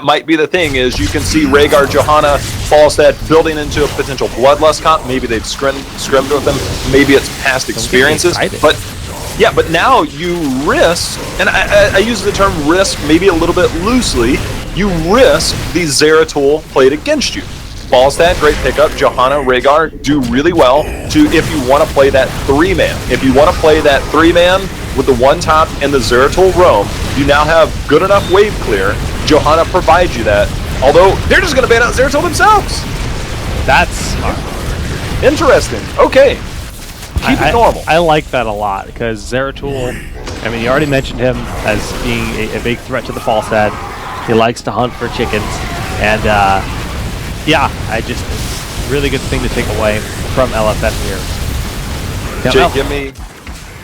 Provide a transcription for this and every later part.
might be the thing is you can see Rhaegar, Johanna, Falstad building into a potential Bloodlust comp. Maybe they've scrimmed with them. Maybe it's past experiences. But yeah, but now you risk, and I use the term risk maybe a little bit loosely, you risk the Zeratul played against you. Falstad, great pickup. Johanna, Rhaegar do really well if you want to play that 3-man. If you want to play that 3-man with the 1 top and the Zeratul roam, you now have good enough wave clear. Johanna provides you that, although they're just going to ban out Zeratul themselves. That's smart. Interesting. Okay. Keep it normal. I like that a lot, because Zeratul, I mean, you already mentioned him as being a big threat to the Falstad. He likes to hunt for chickens, and yeah, it's a really good thing to take away from LFN here. Jake,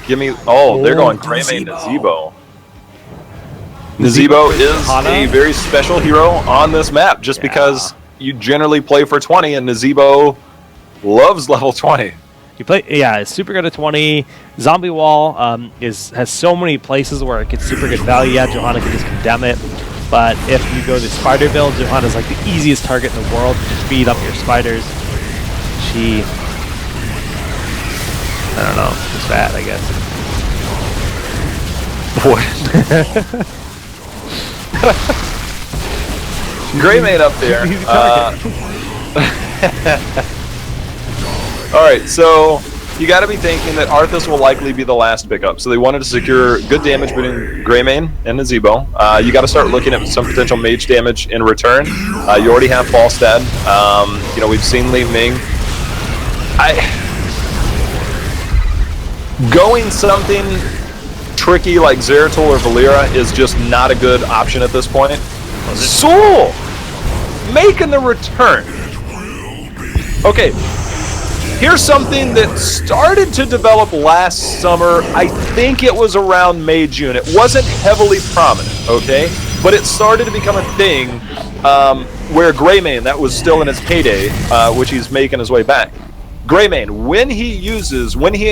give me, oh, they're going Greymane Nazebo. Nazebo is a very special hero on this map, just because you generally play for 20, and Nazebo loves level 20. You play, yeah, it's super good at 20. Zombie Wall has so many places where it gets super good value. Yeah, Johanna can just condemn it. But if you go the spider build, Johanna's like the easiest target in the world to just feed up your spiders. She, I don't know, she's fat, I guess. What? Greymane up there. Alright, so you got to be thinking that Arthas will likely be the last pickup. So they wanted to secure good damage between Greymane and Nazebo. You got to start looking at some potential mage damage in return. You already have Falstad. You know, we've seen Li Ming. Going something tricky like Zeratul or Valeera is just not a good option at this point. Zool making the return. Okay. Here's something that started to develop last summer. I think it was around May, June. It wasn't heavily prominent, okay? But it started to become a thing where Greymane, that was still in his heyday, which he's making his way back. Greymane, when he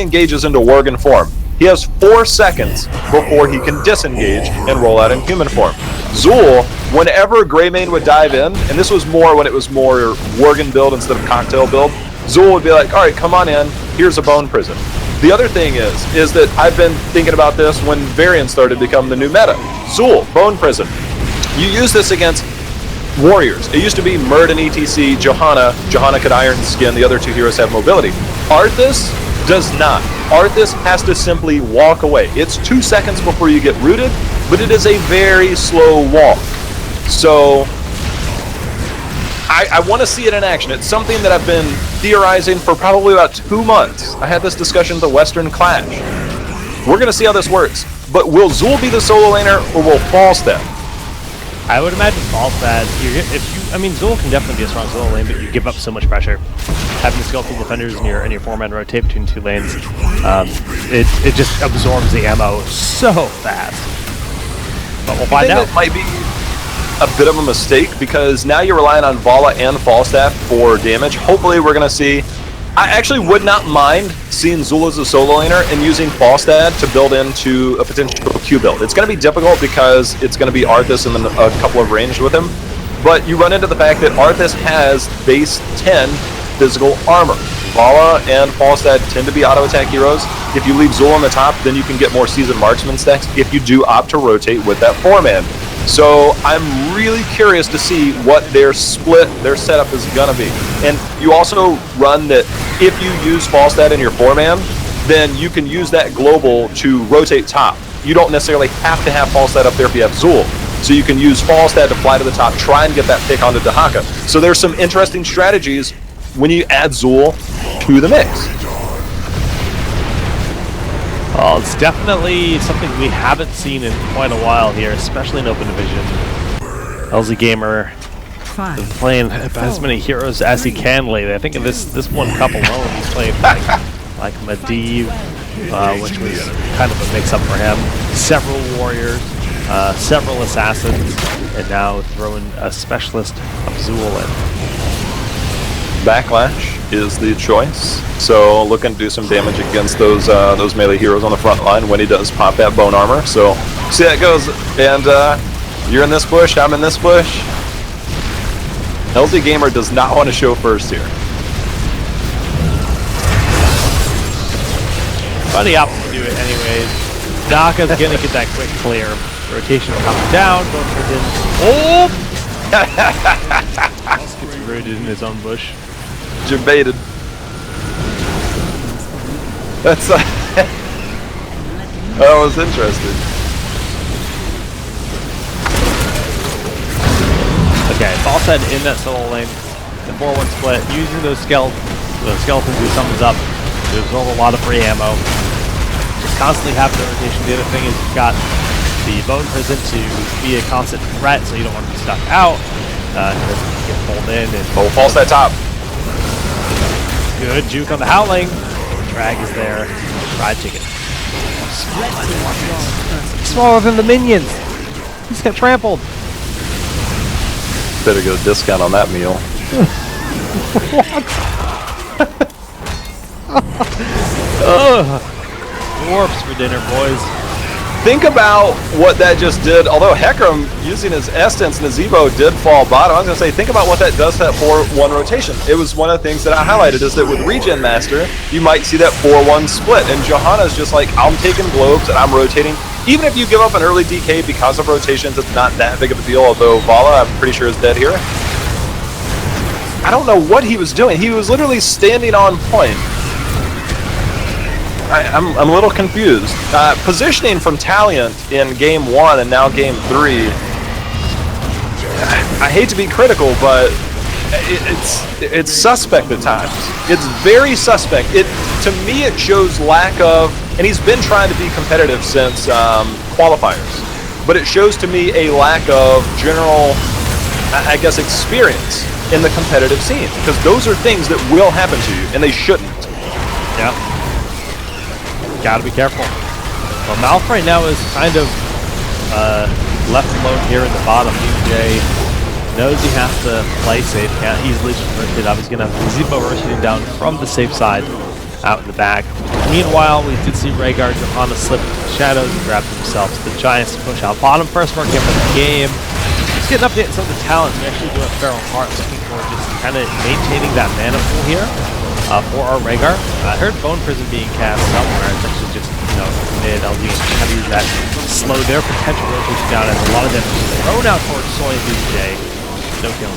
engages into Worgen form, he has 4 seconds before he can disengage and roll out in human form. Zool, whenever Greymane would dive in, and this was more when it was more Worgen build instead of cocktail build, Zool would be like, all right, come on in, here's a bone prison. The other thing is that I've been thinking about this when variants started to become the new meta. Zool, bone prison. You use this against warriors. It used to be Murd and ETC, Johanna could Iron Skin, the other 2 heroes have mobility. Arthas does not. Arthas has to simply walk away. It's 2 seconds before you get rooted, but it is a very slow walk. So I want to see it in action. It's something that I've been theorizing for probably about 2 months. I had this discussion at the Western Clash. We're going to see how this works. But will Zool be the solo laner, or will Falstad? I would imagine Falstad. I mean, Zool can definitely be a strong solo lane, but you give up so much pressure. Having skillful defenders in your 4-man rotate between 2 lanes, it just absorbs the ammo so fast. But we'll find out. It might be a bit of a mistake, because now you're relying on Vala and Falstaff for damage. Hopefully we're going to see... I actually would not mind seeing Zool as a solo laner and using Falstad to build into a potential Q build. It's going to be difficult because it's going to be Arthas and then a couple of ranged with him. But you run into the fact that Arthas has base 10 physical armor. Vala and Falstad tend to be auto-attack heroes. If you leave Zool on the top, then you can get more seasoned marksman stacks if you do opt to rotate with that 4-man. So I'm really curious to see what their setup is going to be. And you also run that if you use Falstad in your 4-man, then you can use that global to rotate top. You don't necessarily have to have Falstad up there if you have Zool. So you can use Falstad to fly to the top, try and get that pick onto Dahaka. So there's some interesting strategies when you add Zool to the mix. Well, it's definitely something we haven't seen in quite a while here, especially in Open Division. LZ Gamer playing as many heroes as he can lately. I think in this one cup alone, he's played like Medivh, which was kind of a mix-up for him. Several warriors, several assassins, and now throwing a specialist of Zool in. Backlash is the choice, so looking to do some damage against those melee heroes on the front line when he does pop that bone armor. So see how it goes, and You're in this bush, I'm in this bush. LZ Gamer does not want to show first here. Funny option to do it anyways. Daka's gonna get that quick clear. Rotation comes down, going for his. Oh! Gets rooted in his own bush. You're baited. That's that was interesting. Okay, false head in that solo lane. The 4-1 split, using those skeletons to summons up. There's a lot of free ammo. Just constantly have the rotation. The other thing is you've got the Bone Prison to be a constant threat, so you don't want to be stuck out. Get pulled in. And false that top. Good juke on the Howling. Drag is there. Fried chicken. Smaller than the minions. He's got trampled. Better get a discount on that meal. Dwarfs for dinner, boys. Think about what that just did. Although Hecarim, using his Essence and his Evo, did fall bottom. I was going to say, think about what that does to that 4-1 rotation. It was one of the things that I highlighted, is that with Regen Master, you might see that 4-1 split. And Johanna's just like, I'm taking globes and I'm rotating. Even if you give up an early DK because of rotations, it's not that big of a deal. Although Vala, I'm pretty sure, is dead here. I don't know what he was doing. He was literally standing on point. I'm a little confused. Positioning from Taliant in game 1 and now game 3. I hate to be critical, but it's suspect at times. It's very suspect. To me, it shows lack of, and he's been trying to be competitive since qualifiers, but it shows to me a lack of general, I guess, experience in the competitive scene, because those are things that will happen to you, and they shouldn't. Yeah. Gotta be careful. Well, Malf right now is kind of left alone here in the bottom. DJ knows he has to play safe, can't easily sprint it up. He's going to have Zebo rotating down from the safe side out in the back. Meanwhile, we did see Rhaegar on a slip into the shadows and grab themselves the Giants to push out bottom. First mark in for the game. Let's get an update on some of the talents we actually do at Feral Heart, looking for just kind of maintaining that mana pool here. For our Rhaegar. I heard Bone Prison being cast somewhere. It's actually just, mid LG kind of use that slow their potential rotation down as a lot of them thrown out towards Soy and DJ. No killing.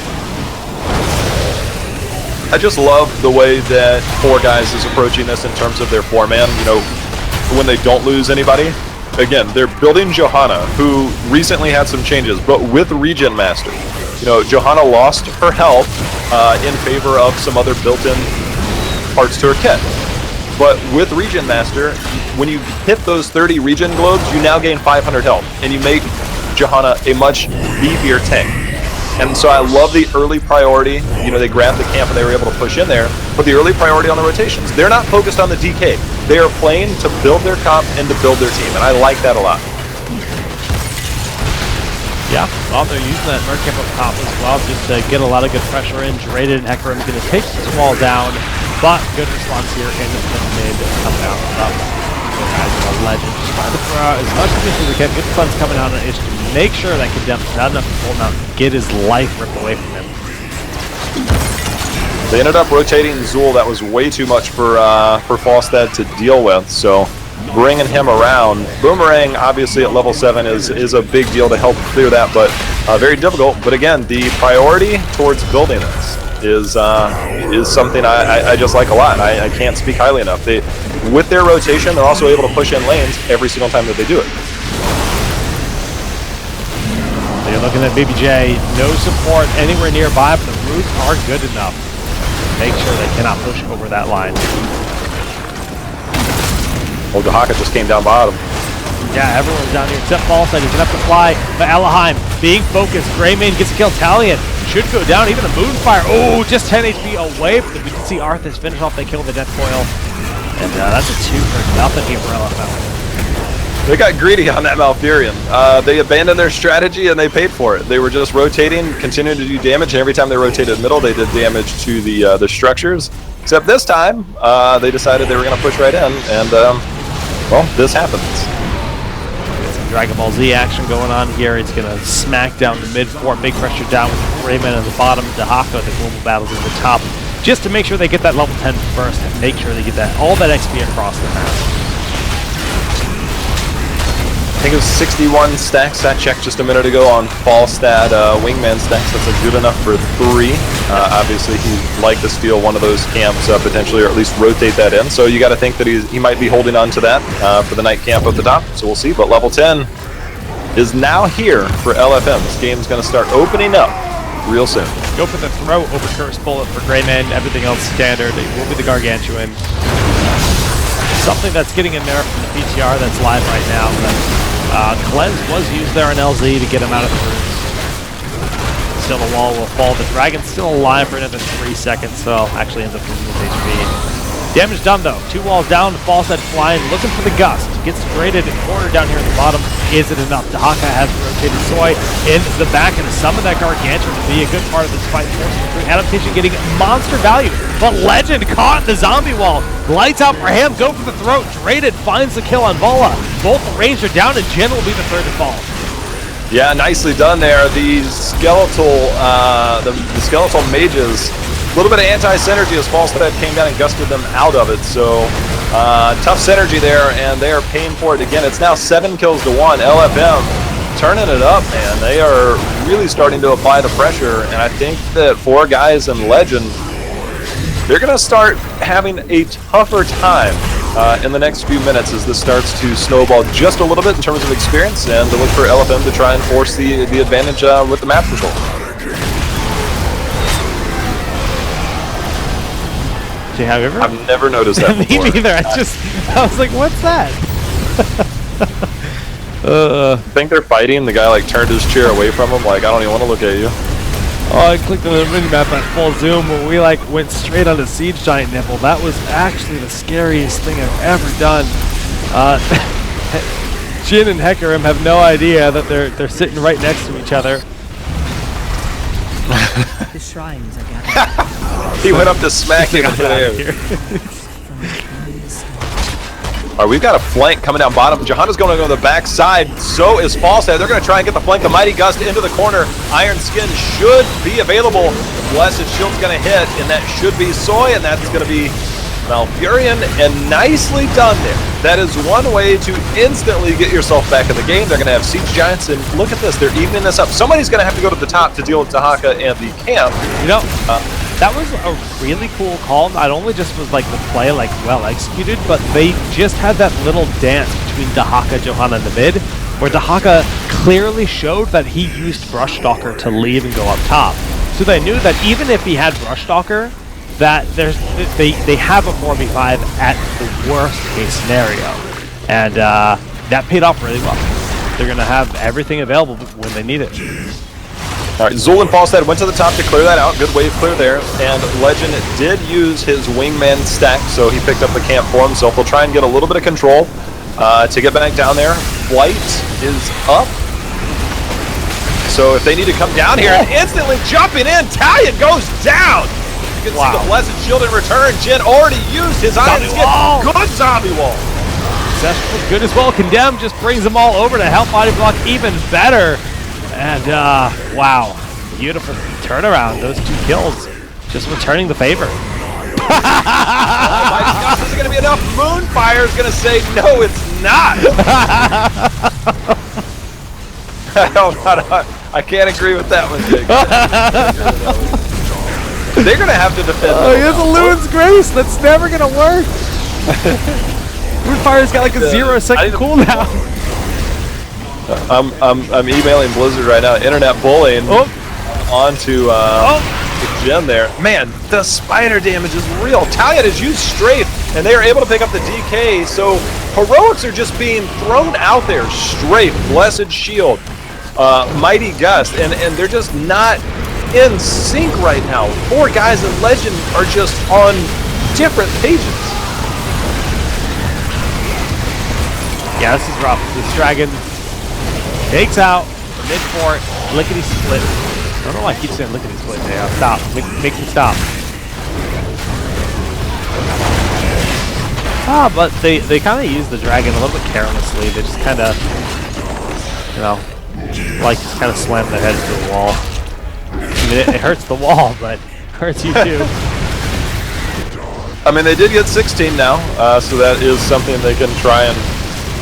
I just love the way that Four Guys is approaching this in terms of their 4-man. When they don't lose anybody. Again, they're building Johanna, who recently had some changes, but with Regen Master. Johanna lost her health in favor of some other built-in parts to her kit. But with Regen Master, when you hit those 30 regen globes, you now gain 500 health, and you make Johanna a much beefier tank. And so I love the early priority. They grabbed the camp and they were able to push in there, but the early priority on the rotations. They're not focused on the DK. They are playing to build their comp and to build their team, and I like that a lot. Yeah, well, they're using that Merc camp up top as well, just to get a lot of good pressure in. Jraded and Hecarim going to take this wall down. But good response here in the mid, coming out up. Guys, a legend, just trying to throw out as much damage as they can. Good funds coming out on Ish to make sure that Condemn's not enough to pull him out and get his life ripped away from him. They ended up rotating Zul. That was way too much for Falstad to deal with. So bringing him around, Boomerang obviously at level 7 is a big deal to help clear that, but very difficult. But again, the priority towards building this is something I just like a lot. I can't speak highly enough. With their rotation, they're also able to push in lanes every single time that they do it. You're looking at BBJ, no support anywhere nearby, but the roots are good enough to make sure they cannot push over that line. Oh, Dahaka just came down bottom. Yeah, everyone's down here except Falstad. He's gonna have to fly, but Alaheim being focused. Greymane gets to kill Talion. Should go down, even the Moonfire. Oh, just 10 HP away. But we can see Arthas finish off. They kill the Death Coil. And that's a 2 for nothing here for LFL. They got greedy on that Malfurion. They abandoned their strategy and they paid for it. They were just rotating, continuing to do damage, and every time they rotated middle, they did damage to the structures. Except this time, they decided they were going to push right in, and well, this happens. Dragon Ball Z action going on here. He's going to smack down the mid fort, big pressure down with Rayman in the bottom, Dahaka the global battles in the top, just to make sure they get that level 10 first and make sure they get that all that XP across the map. I think it was 61 stacks. I checked just a minute ago on Falstad Wingman stacks. That's good enough for 3. Obviously, he'd like to steal one of those camps potentially, or at least rotate that in. So you got to think that he might be holding on to that for the night camp at the top. So we'll see. But level 10 is now here for LFM. This game's going to start opening up real soon. Go for the throw, overcurse bullet for Greyman. Everything else standard. It will be the Gargantuan. Something that's getting a nerf from the PTR that's live right now. But Cleanse was used there on LZ to get him out of the roots. Still the wall will fall. The Dragon's still alive for another 3 seconds, so actually ends up losing his HP. Damage done though. 2 walls down, Falstad flying, looking for the gust. Gets graded and cornered down here at the bottom. Is it enough? Dahaka has rotated Soy in the back and summon that Gargantuan to be a good part of this fight. Adaptation getting monster value, but Legend caught in the zombie wall. Lights out for him, go for the throat. Traded finds the kill on Bola. Both the range are down and Jin will be the third to fall. Yeah, nicely done there. The skeletal mages, a little bit of anti-synergy as Falstad came down and gusted them out of it. So tough synergy there, and they are paying for it again. It's now 7 kills to 1. LFM turning it up, man. They are really starting to apply the pressure, and I think that 4 guys in Legend, they're going to start having a tougher time in the next few minutes as this starts to snowball just a little bit in terms of experience, and to look for LFM to try and force the advantage with the map control. Have you ever? I've never noticed that Me before. neither. I was like, what's that? I think they're fighting. The guy like turned his chair away from him, like, I don't even want to look at you. Oh, I clicked on the minimap at full zoom when we like went straight on the Siege Giant nipple. That was actually the scariest thing I've ever done. Jin and Hecarim have no idea that they're sitting right next to each other. The shrines are gathered. He went up to smack him in the air. Alright, we've got a flank coming down bottom. Johanna's going to go to the back side. So is Falstad. They're going to try and get the flank. The Mighty Gust into the corner. Iron Skin should be available. The Blessed Shield's going to hit, and that should be Soy, and that's going to be Malfurion, and nicely done there. That is one way to instantly get yourself back in the game. They're going to have Siege Giants, and look at this. They're evening this up. Somebody's going to have to go to the top to deal with Dahaka and the camp. You know, that was a really cool call. Not only just was like the play like well executed, but they just had that little dance between Dahaka, Johanna, and the mid, where Dahaka clearly showed that he used Brush Stalker to leave and go up top. So they knew that even if he had Brush Stalker, that they have a 4v5 at the worst case scenario, and that paid off really well. They're gonna have everything available when they need it. All right, Zul and Falstad went to the top to clear that out. Good wave clear there, and Legend did use his wingman stack, so he picked up the camp for himself. He'll try and get a little bit of control to get back down there. Flight is up, so if they need to come down here, and instantly jumping in, Talion goes down. You can see the Blessed Shield in return. Jin already used his Iron Skin. Good zombie wall. Successful, good as well. Condemn just brings them all over to help body block even better. And wow, beautiful turnaround. Those 2 kills, just returning the favor. This is going to be enough. Moonfire is going to say, no, it's not. I can't agree with that one, Jake. They're going to have to defend. Oh, he has a Lumen's Grace. That's never going to work. Moonfire's got like a 0-second cooldown. I'm emailing Blizzard right now. Internet bullying onto Jin there. Man, the spider damage is real. Talion has used Strafe, and they are able to pick up the DK. So heroics are just being thrown out there. Strafe, Blessed Shield, Mighty Gust, and they're just not in sync right now. 4 guys in Legend are just on different pages. Yeah, this is rough. This Dragon takes out the mid-fort, lickety-split. I don't know why I keep saying lickety-split. Yeah, stop. Make me stop. But they kind of use the Dragon a little bit carelessly. They just kind of you know, like just kind of slam their head into the wall. I mean, it hurts the wall, but it hurts you too. I mean, they did get 16 now, so that is something they can try and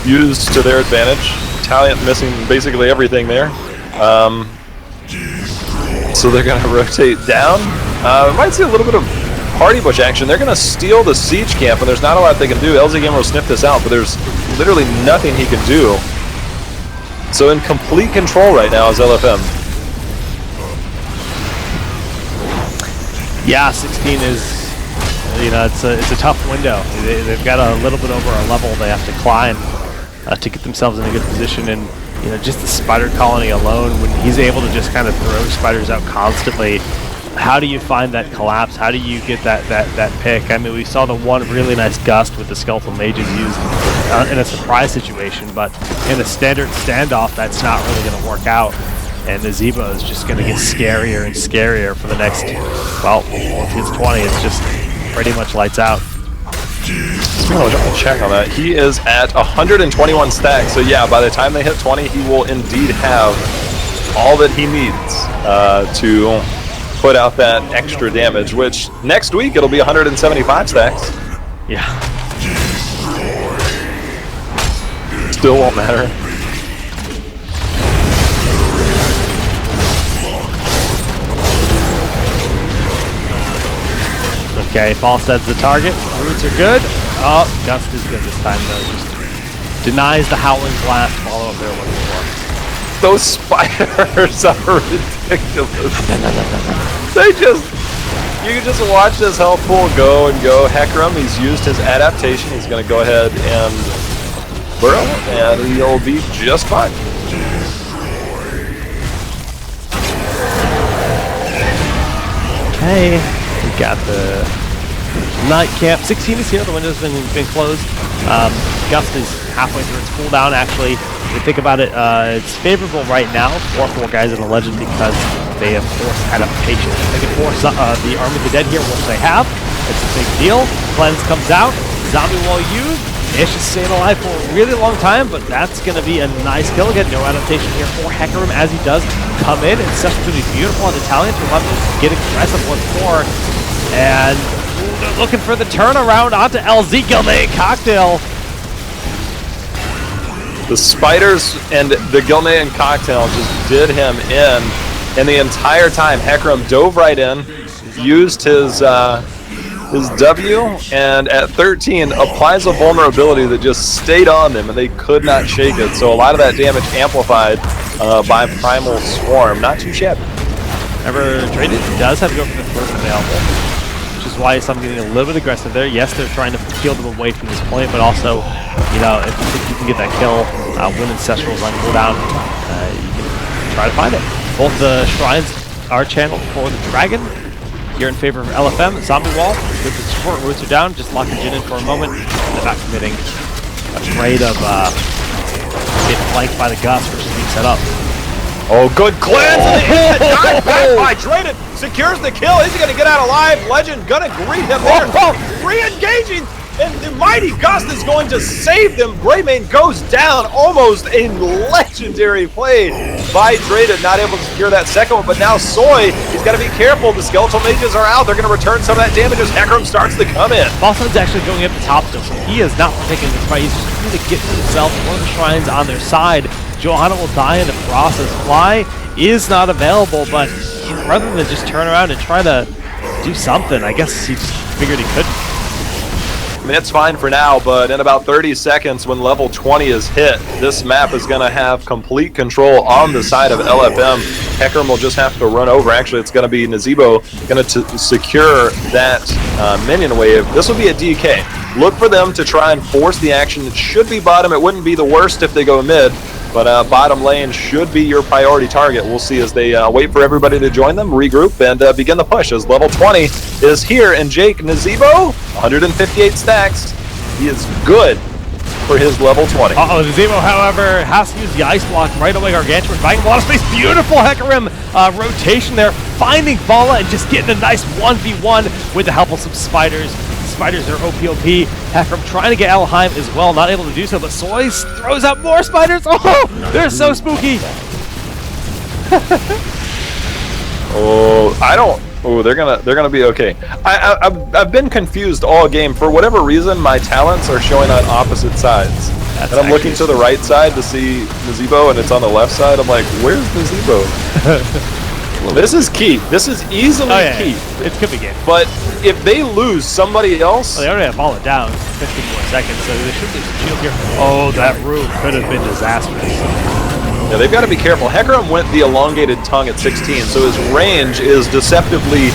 use to their advantage. Taliant missing basically everything there. So they're going to rotate down. We might see a little bit of party bush action. They're going to steal the siege camp, and there's not a lot they can do. LZ Gamer will sniff this out, but there's literally nothing he can do. So in complete control right now is LFM. Yeah, 16 is, you know, it's a tough window. They've got a little bit over a level they have to climb to get themselves in a good position, and you know, just the spider colony alone, when he's able to just kind of throw spiders out constantly, how do you find that collapse? How do you get that pick? I mean, we saw the one really nice gust with the skeletal mages used in a surprise situation, but in a standard standoff, that's not really going to work out. And the Zebo is just going to get scarier and scarier for the next, well, once he hits 20, it's just pretty much lights out. Oh, double check on that. He is at 121 stacks, so yeah, by the time they hit 20, he will indeed have all that he needs to put out that extra damage, which next week it'll be 175 stacks. Yeah. Still won't matter. Okay, Falstead's the target. Roots are good. Oh, Gust is good this time, though. Just denies the Howling Blast follow-up they're looking for. Those spiders are ridiculous. You can just watch this health pool go and go. Hecarim, he's used his adaptation. He's going to go ahead and burrow, and he'll be just fine. Okay, we got the night camp. 16 is here. The window's been closed. Gust is halfway through its cooldown. Actually, if you think about it, it's favorable right now for 4 guys in the legend because they have forced adaptation. They can force the Army of the Dead here, which they have. It's a big deal. Cleanse comes out. Zombie wall used. Ish is staying alive for a really long time, but that's going to be a nice kill. Again, no adaptation here for Hecarim as he does come in. And Seth's going to be beautiful on the Italians. We'll have to get aggressive once more. And they're looking for the turnaround onto LZ Gilney Cocktail. The spiders and the Gilney and Cocktail just did him in. And the entire time, Hecarim dove right in, used his W, and at 13 applies a vulnerability that just stayed on them, and they could not shake it. So a lot of that damage amplified by Primal Swarm. Not too shabby. Ever traded does have to go for the first available, which is why I'm getting a little bit aggressive there. Yes, they're trying to peel them away from this point, but also, you know, if you think you can get that kill when Ancestral's on cooldown, you can try to find it. Both the shrines are channeled for the dragon. Here in favor of LFM, Zombie Wall, good to support, roots are down, just lock the Jin in for a moment, and they're not committing. Afraid of getting flanked by the Gust, which is being set up. Oh, good cleanse! And the dive back by Drayden, secures the kill. Is he going to get out alive? Legend gonna greet him there. Re-engaging, and the mighty Gust is going to save them. Greymane goes down, almost a legendary play by Drayden, not able to secure that second one, but now Soy, he's got to be careful. The skeletal mages are out. They're going to return some of that damage as Hecarim starts to come in. Boston's actually going up the top still, so he is not taking this fight. He's just trying to get himself one of the shrines on their side. Johanna will die in the process. Fly is not available, but rather than just turn around and try to do something, I guess he just figured he couldn't. I mean, it's fine for now, but in about 30 seconds when level 20 is hit, this map is going to have complete control on the side of LFM. Hecarim will just have to run over. Actually, it's going to be Nazebo going to secure that minion wave. This will be a DK. Look for them to try and force the action. It should be bottom. It wouldn't be the worst if they go mid, but bottom lane should be your priority target. We'll see as they wait for everybody to join them, regroup, and begin the push as level 20 is here. And Jake Nazebo, 158 stacks. He is good for his level 20. Nazebo, however, has to use the ice block right away. Gargantuan buying a lot of space. Beautiful Hecarim rotation there, finding Vala and just getting a nice 1v1 with the help of some spiders. spiders are OP. Hecarim trying to get Alheim as well, not able to do so, but Soy throws out more spiders. Oh, they're so spooky. Oh, I don't. Oh, they're gonna be okay. I've been confused all game. For whatever reason, my talents are showing on opposite sides. And I'm looking to the right side to see Nazebo, and it's on the left side. I'm like, where's Nazebo? This is key. This is easily key. Yeah. It could be game. But if they lose somebody else... Well, they already have fallen down 15 more seconds, so they should lose a shield here. Oh, that room could have been disastrous. Yeah, they've got to be careful. Hecarim went the elongated tongue at 16, so his range is deceptively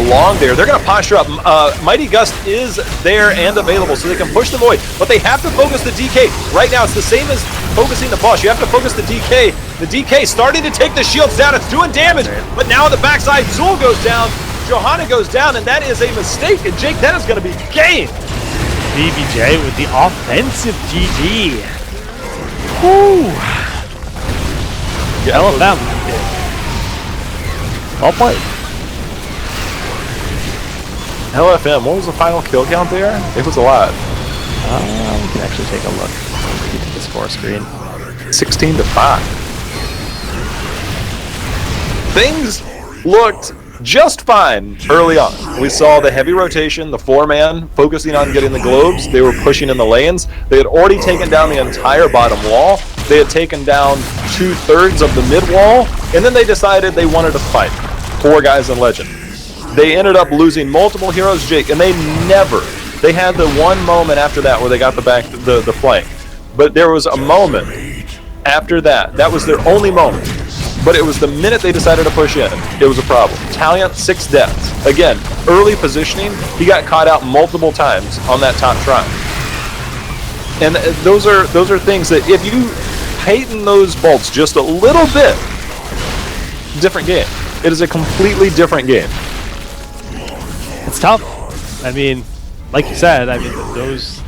long there. They're going to posture up. Mighty Gust is there and available, so they can push the Void, but they have to focus the DK. Right now, it's the same as focusing the boss. You have to focus the DK. The DK starting to take the shields down. It's doing damage, but now on the backside, Zul goes down, Johanna goes down, and that is a mistake. And Jake, that is going to be game. BBJ with the offensive GG. Woo! Yeah, LFM. Well played. LFM, what was the final kill count there? It was a lot. We can actually take a look. Get to the score screen. 16-5. Things looked just fine early on. We saw the heavy rotation, the 4-man focusing on getting the globes. They were pushing in the lanes. They had already taken down the entire bottom wall. They had taken down 2/3 of the mid wall, and then they decided they wanted to fight. 4 guys in Legend. They ended up losing multiple heroes, Jake, and they had the one moment after that where they got the flank. But there was a moment after that. That was their only moment. But it was the minute they decided to push in, it was a problem. Taliant, 6 deaths. Again, early positioning, he got caught out multiple times on that top try. And those are things that if you heighten those bolts just a little bit, different game. It is a completely different game. It's tough. I mean, like you said, I mean, those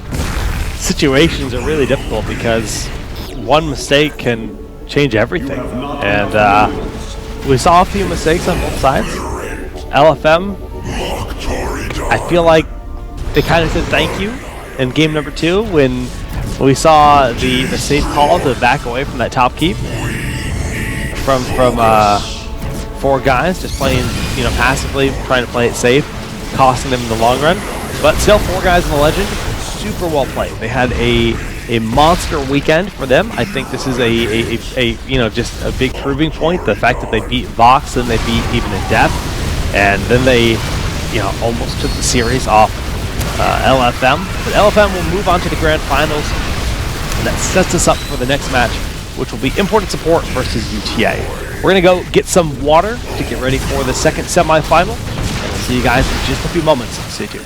situations are really difficult because one mistake can change everything. And we saw a few mistakes on both sides. LFM, I feel like they kind of said thank you in game number 2 when we saw the safe call to back away from that top keep from 4 guys just playing, passively, trying to play it safe, costing them in the long run. But still, 4 guys in the Legend, super well played. They had a monster weekend for them. I think this is just a big proving point. The fact that they beat Vox and they beat even in depth, and then they almost took the series off LFM. But LFM will move on to the grand finals, and that sets us up for the next match, which will be Imported Support versus UTA. We're gonna go get some water to get ready for the second semifinal, and we'll see you guys in just a few moments. Stay tuned.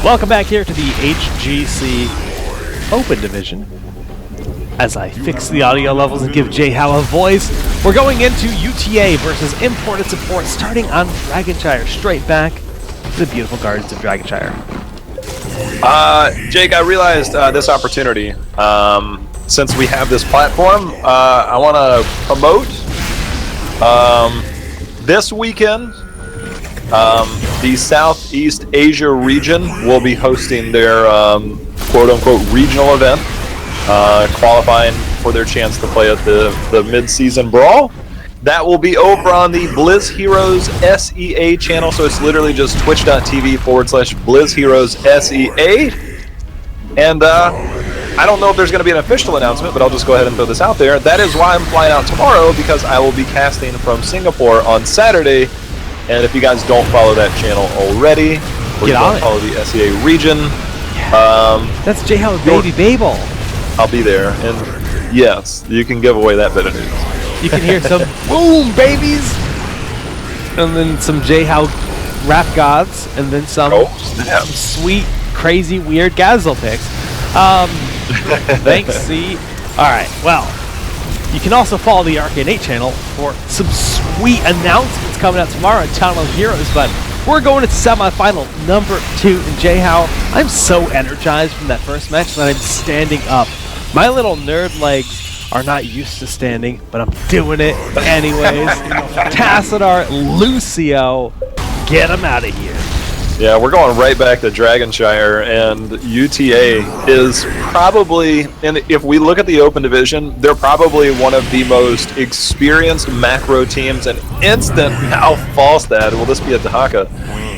Welcome back here to the HGC Open Division. As I fix the audio levels and give J-How a voice, we're going into UTA versus Imported Support, starting on Dragonshire, straight back to the beautiful gardens of Dragonshire. Jake, I realized this opportunity. Since we have this platform, I want to promote this weekend. The Southeast Asia region will be hosting their quote-unquote regional event, qualifying for their chance to play at the mid-season brawl. That will be over on the Blizz Heroes SEA channel, so it's literally just twitch.tv/Blizz Heroes SEA. And I don't know if there's going to be an official announcement, but I'll just go ahead and throw this out there. That is why I'm flying out tomorrow, because I will be casting from Singapore on Saturday. And if you guys don't follow that channel already, or you don't follow the SEA region, that's J-How Baby Babel. I'll be there, and yes, you can give away that bit of news. You can hear some boom babies, and then some J-How rap gods, and then some sweet, crazy, weird Gazzle picks. Thanks, C. Alright, well, you can also follow the Arcane 8 channel for some sweet announcements coming out tomorrow on Channel of Heroes, but we're going to semifinal number 2 in J-How. I'm so energized from that first match that I'm standing up. My little nerd legs are not used to standing, but I'm doing it anyways. Tassadar, Lucio, get him out of here. Yeah, we're going right back to Dragonshire, and UTA is probably, and if we look at the Open Division, they're probably one of the most experienced macro teams. And instant, how false that, will this be a Dahaka?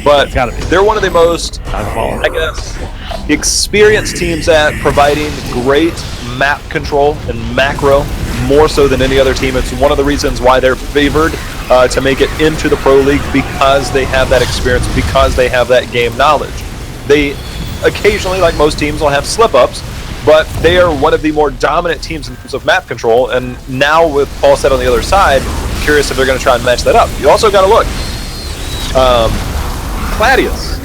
But they're one of the most, I guess, experienced teams at providing great map control and macro, more so than any other team. It's one of the reasons why they're favored to make it into the Pro League, because they have that experience, because they have that game knowledge. They occasionally, like most teams, will have slip-ups, but they are one of the more dominant teams in terms of map control. And now with Paul set on the other side, curious if they're going to try and match that up. You also got to look. Claudius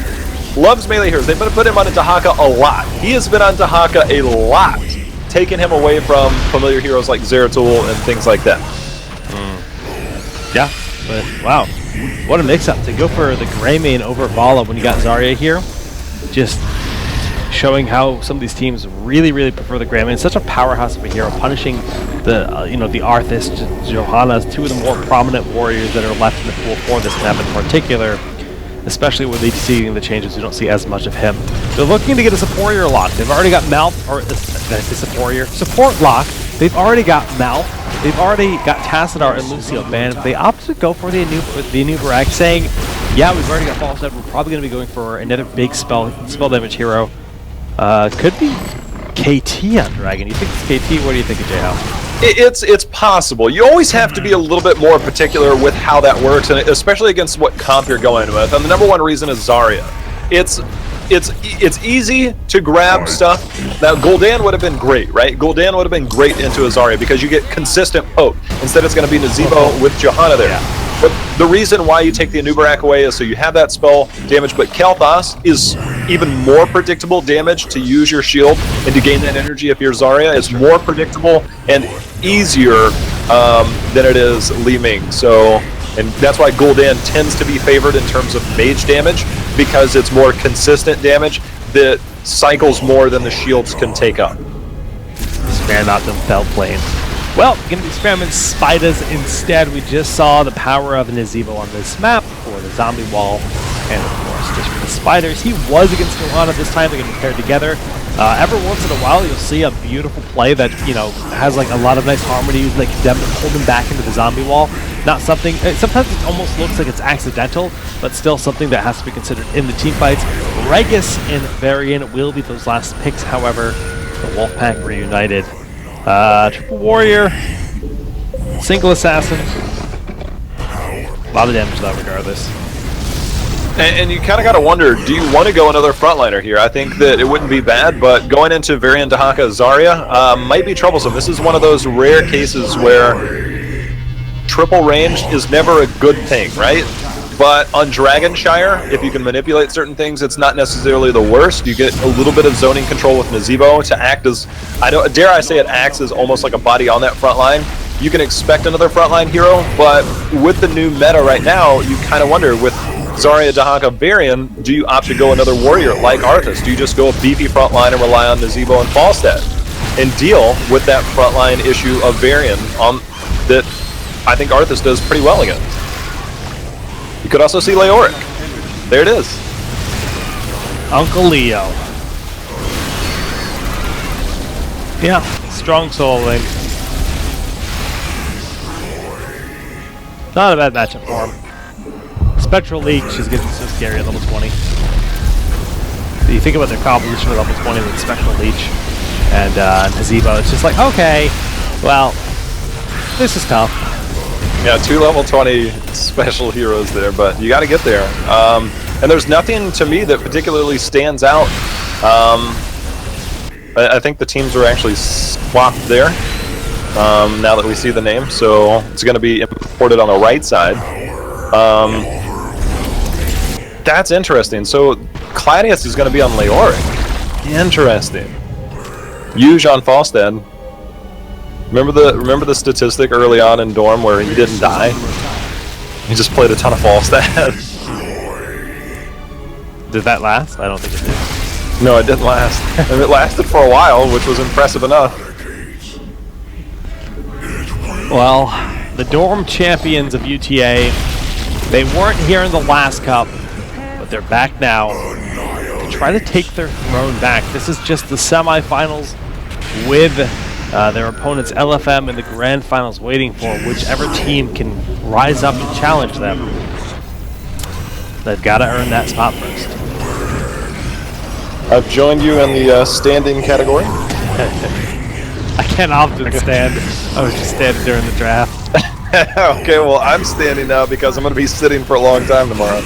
loves melee heroes. They've been putting him on Dahaka a lot. He has been on Dahaka a lot, taking him away from familiar heroes like Zeratul and things like that. Yeah, but wow, what a mix-up to go for the Greymane over Vala when you got Zarya here. Just showing how some of these teams really, really prefer the Greymane. Such a powerhouse of a hero, punishing the the Arthas, Johannas, two of the more prominent warriors that are left in the pool for this map in particular. Especially with seeing the changes, we don't see as much of him. They're looking to get a Supporter lock. They've already got Support lock. They've already got Malf. They've already got Tassadar and Lucio banned. They opted to go for the Anubarak, saying, yeah, we've already got False Dead. We're probably going to be going for another big spell damage hero. Could be KT on Dragon. You think it's KT? What do you think of J-How? It's possible. You always have to be a little bit more particular with how that works, and especially against what comp you're going with. And the number one reason is Zarya. It's easy to grab stuff. Now, Gul'dan would have been great, right? Gul'dan would have been great into a Zarya because you get consistent poke. Instead, it's going to be Nazeebo with Johanna there. Yeah. But the reason why you take the Anubarak away is so you have that spell damage, but Kalthas is even more predictable damage to use your shield and to gain that energy if you're Zarya. It's more predictable and easier than it is Li Ming. So, and that's why Gul'dan tends to be favored in terms of mage damage, because it's more consistent damage that cycles more than the shields can take up. Spare not them fell planes. Well, going to be spamming spiders instead. We just saw the power of Nazeebo on this map for the zombie wall, and of course, just for the spiders. He was against Johanna this time. They're going to be paired together. Every once in a while, you'll see a beautiful play that has like a lot of nice harmony, like them to pull them back into the zombie wall. Not something. Sometimes it almost looks like it's accidental, but still something that has to be considered in the team fights. Regis and Varian will be those last picks. However, the Wolfpack reunited. Triple Warrior, single Assassin. A lot of damage though, regardless. And you kind of got to wonder, do you want to go another frontliner here? I think that it wouldn't be bad, but going into Varian, Dahaka, Zarya might be troublesome. This is one of those rare cases where triple ranged is never a good thing, right? But on Dragonshire, if you can manipulate certain things, it's not necessarily the worst. You get a little bit of zoning control with Nazebo to act as, dare I say it acts as almost like a body on that front line. You can expect another frontline hero, but with the new meta right now, you kind of wonder, with Zarya, Dahaka, Varian, do you opt to go another warrior like Arthas? Do you just go a beefy frontline and rely on Nazebo and Falstad and deal with that frontline issue of Varian that I think Arthas does pretty well against? You could also see Leoric. There it is. Uncle Leo. Yeah, strong soul link. Not a bad matchup for him. Spectral Leech is getting so scary at level 20. You think about their composition at level 20 with Spectral Leech and Nazebo, it's just like, okay, well, this is tough. Yeah, 2 level 20 special heroes there, but you got to get there. And there's nothing to me that particularly stands out. I think the teams are actually swapped there now that we see the name, so it's going to be imported on the right side. That's interesting. So Claudius is going to be on Leoric. Interesting. Huge on Falstad. Remember the statistic early on in Dorm where he didn't die? He just played a ton of Falstad. Did that last? I don't think it did. No, it didn't last. And it lasted for a while, which was impressive enough. Well, the Dorm champions of UTA, they weren't here in the last cup, but they're back now to try to take their throne back. This is just the semifinals with their opponents LFM in the grand finals, waiting for whichever team can rise up and challenge them. They've got to earn that spot first. I've joined you in the standing category. I can't often stand. I was just standing during the draft. Okay, well, I'm standing now because I'm going to be sitting for a long time tomorrow.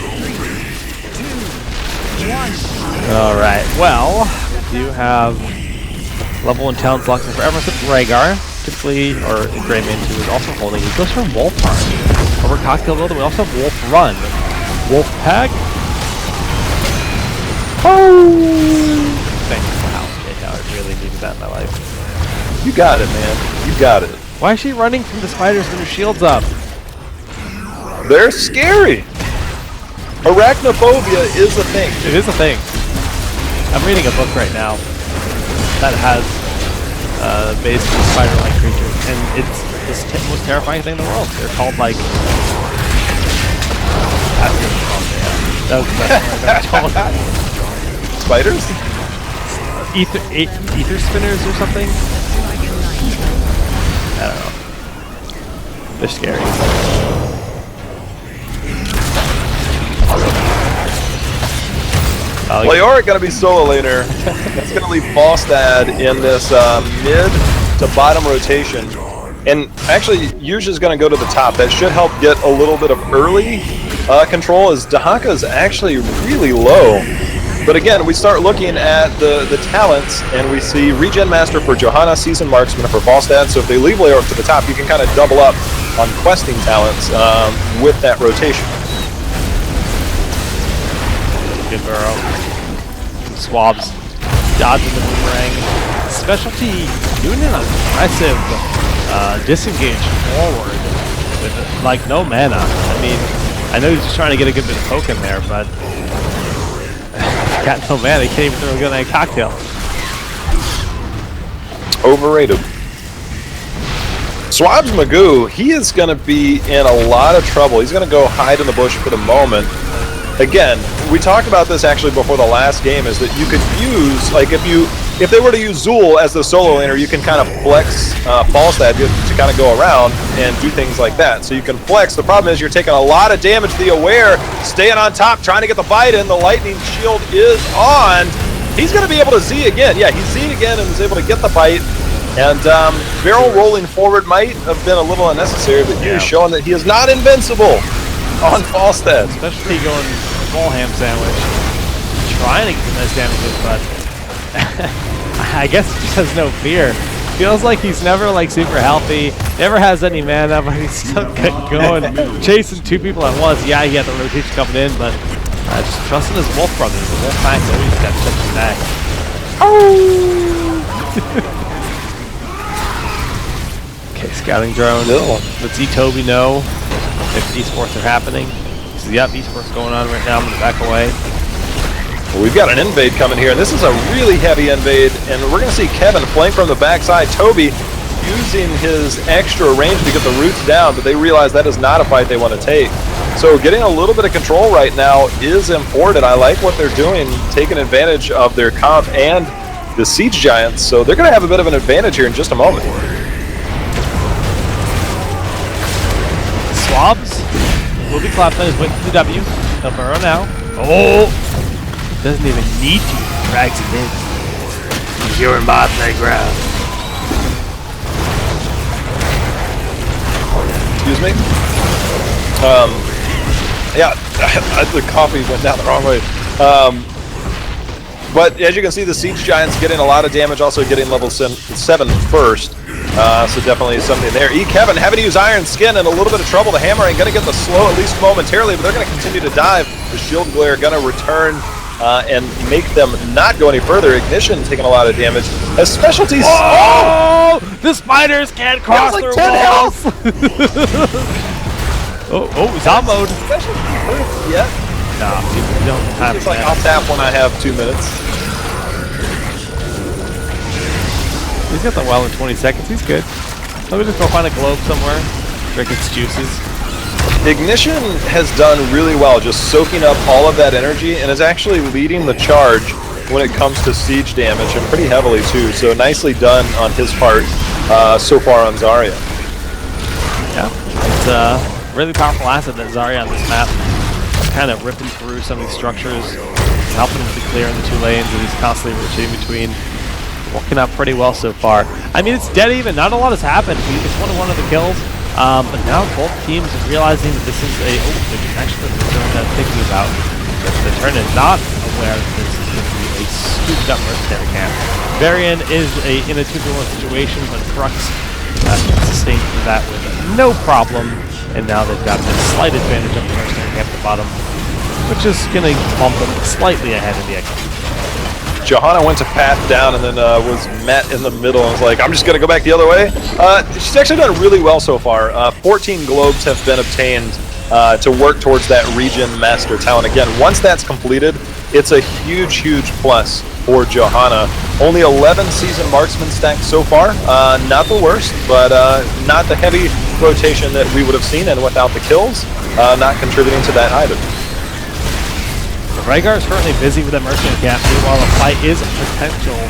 All right. Well, we do have level 1 talents locked in for everyone except Rhaegar, typically, or Greymane, who is also holding. He goes for Wolf Heart. Over Cocktail Build, we also have Wolf Run. Wolf Pack. Oh! Thank you for House Kick. I really needed that in my life. You got it, man. You got it. Why is she running from the spiders when her shield's up? They're scary. Arachnophobia is a thing. It is a thing. I'm reading a book right now that has basically spider-like creatures, and it's the most terrifying thing in the world. They're called, like... That's what it's called, yeah. That was the best one I've ever told. Spiders? Ether spinners or something? I don't know. They're scary. Leoric gonna be solo laner. It's gonna leave Falstad in this mid to bottom rotation. And actually, Yuzha's gonna go to the top. That should help get a little bit of early control, as Dahaka is actually really low. But again, we start looking at the talents, and we see Regen Master for Johanna, Season Marksman for Falstad. So if they leave Leoric to the top, you can kind of double up on questing talents with that rotation. Good burrow. Swabs. Dodging the boomerang. Specialty doing an aggressive disengage forward with like no mana. I mean, I know he's just trying to get a good bit of poke in there, but got no mana. He can't even throw a good night cocktail. Overrated. Swabs Magoo, he is going to be in a lot of trouble. He's going to go hide in the bush for the moment. Again, we talked about this actually before the last game, is that you could use, like if they were to use Zul as the solo laner, you can kind of flex Falstad to kind of go around and do things like that. So you can flex. The problem is you're taking a lot of damage to the Aware, staying on top, trying to get the bite in. The Lightning Shield is on. He's going to be able to Z again. Yeah, he Z'd again and was able to get the bite. And barrel rolling forward might have been a little unnecessary, but he's showing that he is not invincible on Falstad. Especially going full ham sandwich. Trying to get some nice damages, but I guess he just has no fear. Feels like he's never like super healthy, never has any mana, but he's still going, chasing 2 people at once. Yeah, he had the rotation coming in, but just trusting his Wolf brothers. The Wolf Pack always got to his neck. Okay, scouting drone. Let's see Toby know if esports are happening. So, yep, esports going on right now. I'm gonna back away. Well, we've got an invade coming here, and this is a really heavy invade, and we're going to see Kevin flank from the backside. Toby using his extra range to get the roots down, but they realize that is not a fight they want to take. So getting a little bit of control right now is important. I like what they're doing, taking advantage of their comp and the siege giants, so they're going to have a bit of an advantage here in just a moment. Swabs. Will be clapped on his way to the W. He'll burrow now. Oh! Doesn't even need to. Drags it in. You're my playground. Excuse me? Yeah, the coffee went down the wrong way. But as you can see, the siege giants getting a lot of damage, also getting level 7 first. So definitely something there. Kevin having to use Iron Skin and a little bit of trouble. The hammer ain't going to get the slow, at least momentarily, but they're going to continue to dive. The shield glare going to return and make them not go any further. Ignition taking a lot of damage. As specialties... Oh! The spiders can't cross like their 10 walls! health! He's on mode. Specialty hurt yet? Nah, you don't have It's like, I'll tap when I have 2 minutes. He's got the well in 20 seconds. He's good. Let me just go find a globe somewhere. Drink its juices. Ignition has done really well, just soaking up all of that energy, and is actually leading the charge when it comes to siege damage, and pretty heavily too. So nicely done on his part so far on Zarya. Yeah, it's a really powerful asset that Zarya on this map. Kind of ripping through some of these structures, helping him to clear in the 2 lanes, and he's constantly rotating between. Working out pretty well so far. I mean, it's dead even. Not a lot has happened. It's one of the kills. But now both teams are realizing that this is a... Oh, they're actually thinking about the turn is not aware that this is going to be a scooped up mercenary camp. Varian is in a 2-1 situation, but Crux sustained that with no problem. And now they've got this slight advantage of the mercenary camp at the bottom, which is going to bump them slightly ahead in the execution. Johanna went to path down and then was met in the middle and was like, I'm just going to go back the other way. She's actually done really well so far. 14 globes have been obtained to work towards that region master talent. Again, once that's completed, it's a huge, huge plus for Johanna. Only 11 season marksman stacks so far. Not the worst, but not the heavy rotation that we would have seen, and without the kills, not contributing to that either. Rhaegar is currently busy with the merchant camp. Meanwhile, the fight is potential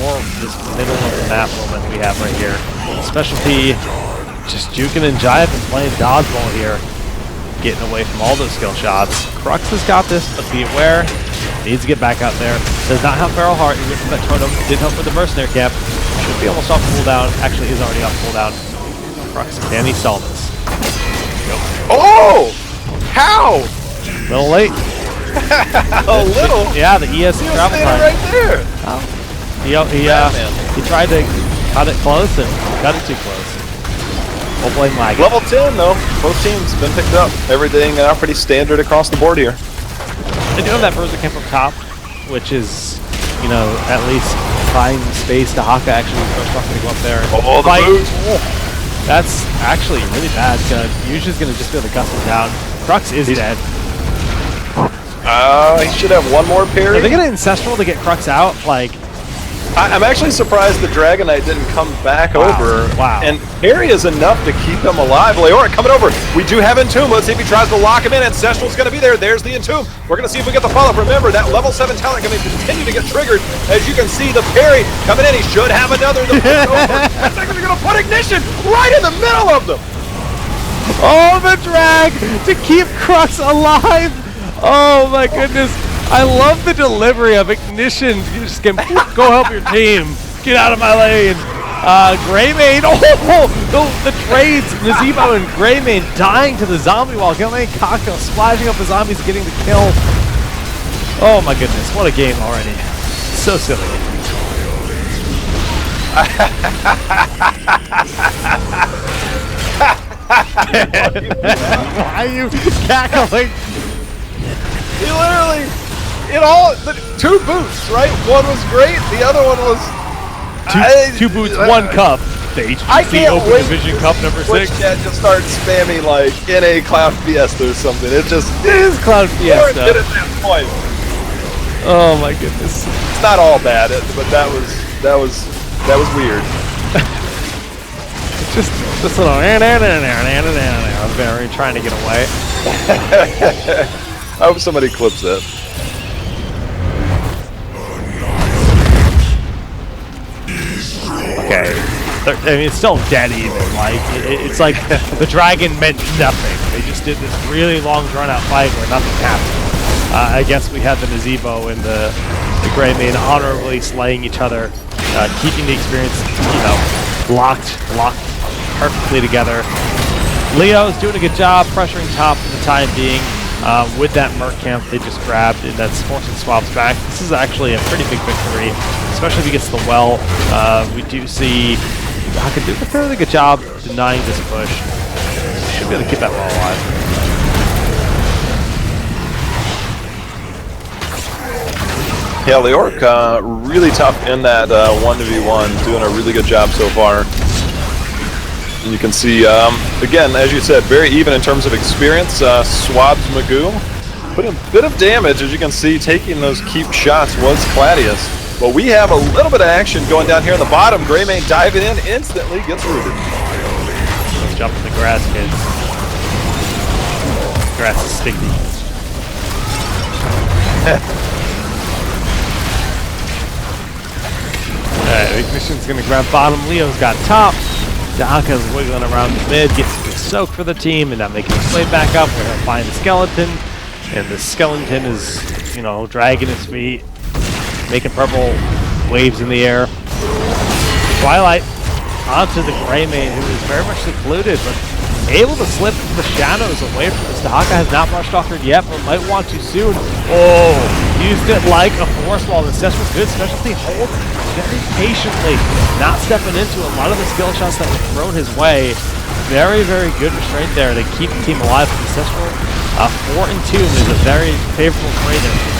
for this middle of the map moment we have right here. Specialty just juking and jiving, playing dodgeball here, getting away from all those skill shots. Crux has got this, but be aware, needs to get back out there. Does not have Feral Heart, even from that totem. Did help with the mercenary camp. Should be almost off cooldown. Actually, is already off cooldown. Crux, can he solve this? Oh! How? A little late. A little? Yeah, the ES travel time. Right there. Oh. He tried to cut it close and cut it too close. We'll blame lag. Level 10 though. Both teams been picked up. Everything now pretty standard across the board here. They do have that Berserker camp up top, which is, you know, at least buying space to Haka actually first off to go up there. Oh, the boost. That's actually really bad. Usually going to just be able to cut him down. Crux is dead. He should have one more parry. Are they going to Ancestral to get Crux out? Like, I'm actually surprised the Dragonite didn't come back over. Wow. And parry is enough to keep him alive. Leora coming over. We do have Entomb. Let's see if he tries to lock him in. Ancestral's going to be there. There's the Entomb. We're going to see if we get the follow-up. Remember, that level 7 talent going to continue to get triggered. As you can see, the parry coming in. He should have another. That's actually going to put Ignition right in the middle of them. Oh, the drag to keep Crux alive. Oh my goodness. I love the delivery of Ignition. You just can go help your team. Get out of my lane. Greymane. Oh, the trades. Nazebo and Greymane dying to the zombie wall. Greymane Kako splashing up the zombies, getting the kill. Oh my goodness. What a game already. So silly. Why are you cackling? He literally, two boots, right? One was great, the other one was... Two boots, one cup. The I HGC can't Open wait Division to Cup see number Twitch 6. chat just start spamming like NA Cloud Fiesta or something. It just... It is Cloud Warren did Fiesta. at that point. Oh my goodness. It's not all bad, but that was weird. Just this little very trying to get away. I hope somebody clips that. Okay. I mean, it's still dead even. Like, it's like the dragon meant nothing. They just did this really long, drawn-out fight where nothing happened. I guess we had the Nazebo and the Grey Mane honorably slaying each other, keeping the experience, you know, locked perfectly together. Leo's doing a good job pressuring top for the time being. With that Merc camp they just grabbed, and that's forcing Swabs back. This is actually a pretty big victory, especially if he gets to the well. We do see Dahaka do a fairly good job denying this push. Should be able to keep that well alive. Yeah, Leoric really tough in that 1v1, doing a really good job so far. And you can see, again, as you said, very even in terms of experience. Swabs Magoo putting a bit of damage, as you can see, taking those keep shots was Claudius. But we have a little bit of action going down here in the bottom. Greymane diving in, instantly gets rooted. Let's jump in the grass, kids. Grass is sticky. Alright, Ignition's gonna grab bottom. Leo's got top. Dahaka's wiggling around the mid, gets a good soak for the team, and now making his way back up. We're gonna find the skeleton, and the skeleton is, you know, dragging his feet, making purple waves in the air. Twilight onto the Greymane, who is very much secluded, but able to slip the shadows away from this. Dahaka has not brushed off her yet, but might want to soon. Oh, used it like a force wall. The Sesh was good, specialty hold very patiently, not stepping into a lot of the skill shots that were thrown his way. Very, very good restraint there to keep the team alive. The Ancestral 4 and 2 is a very favorable trade there.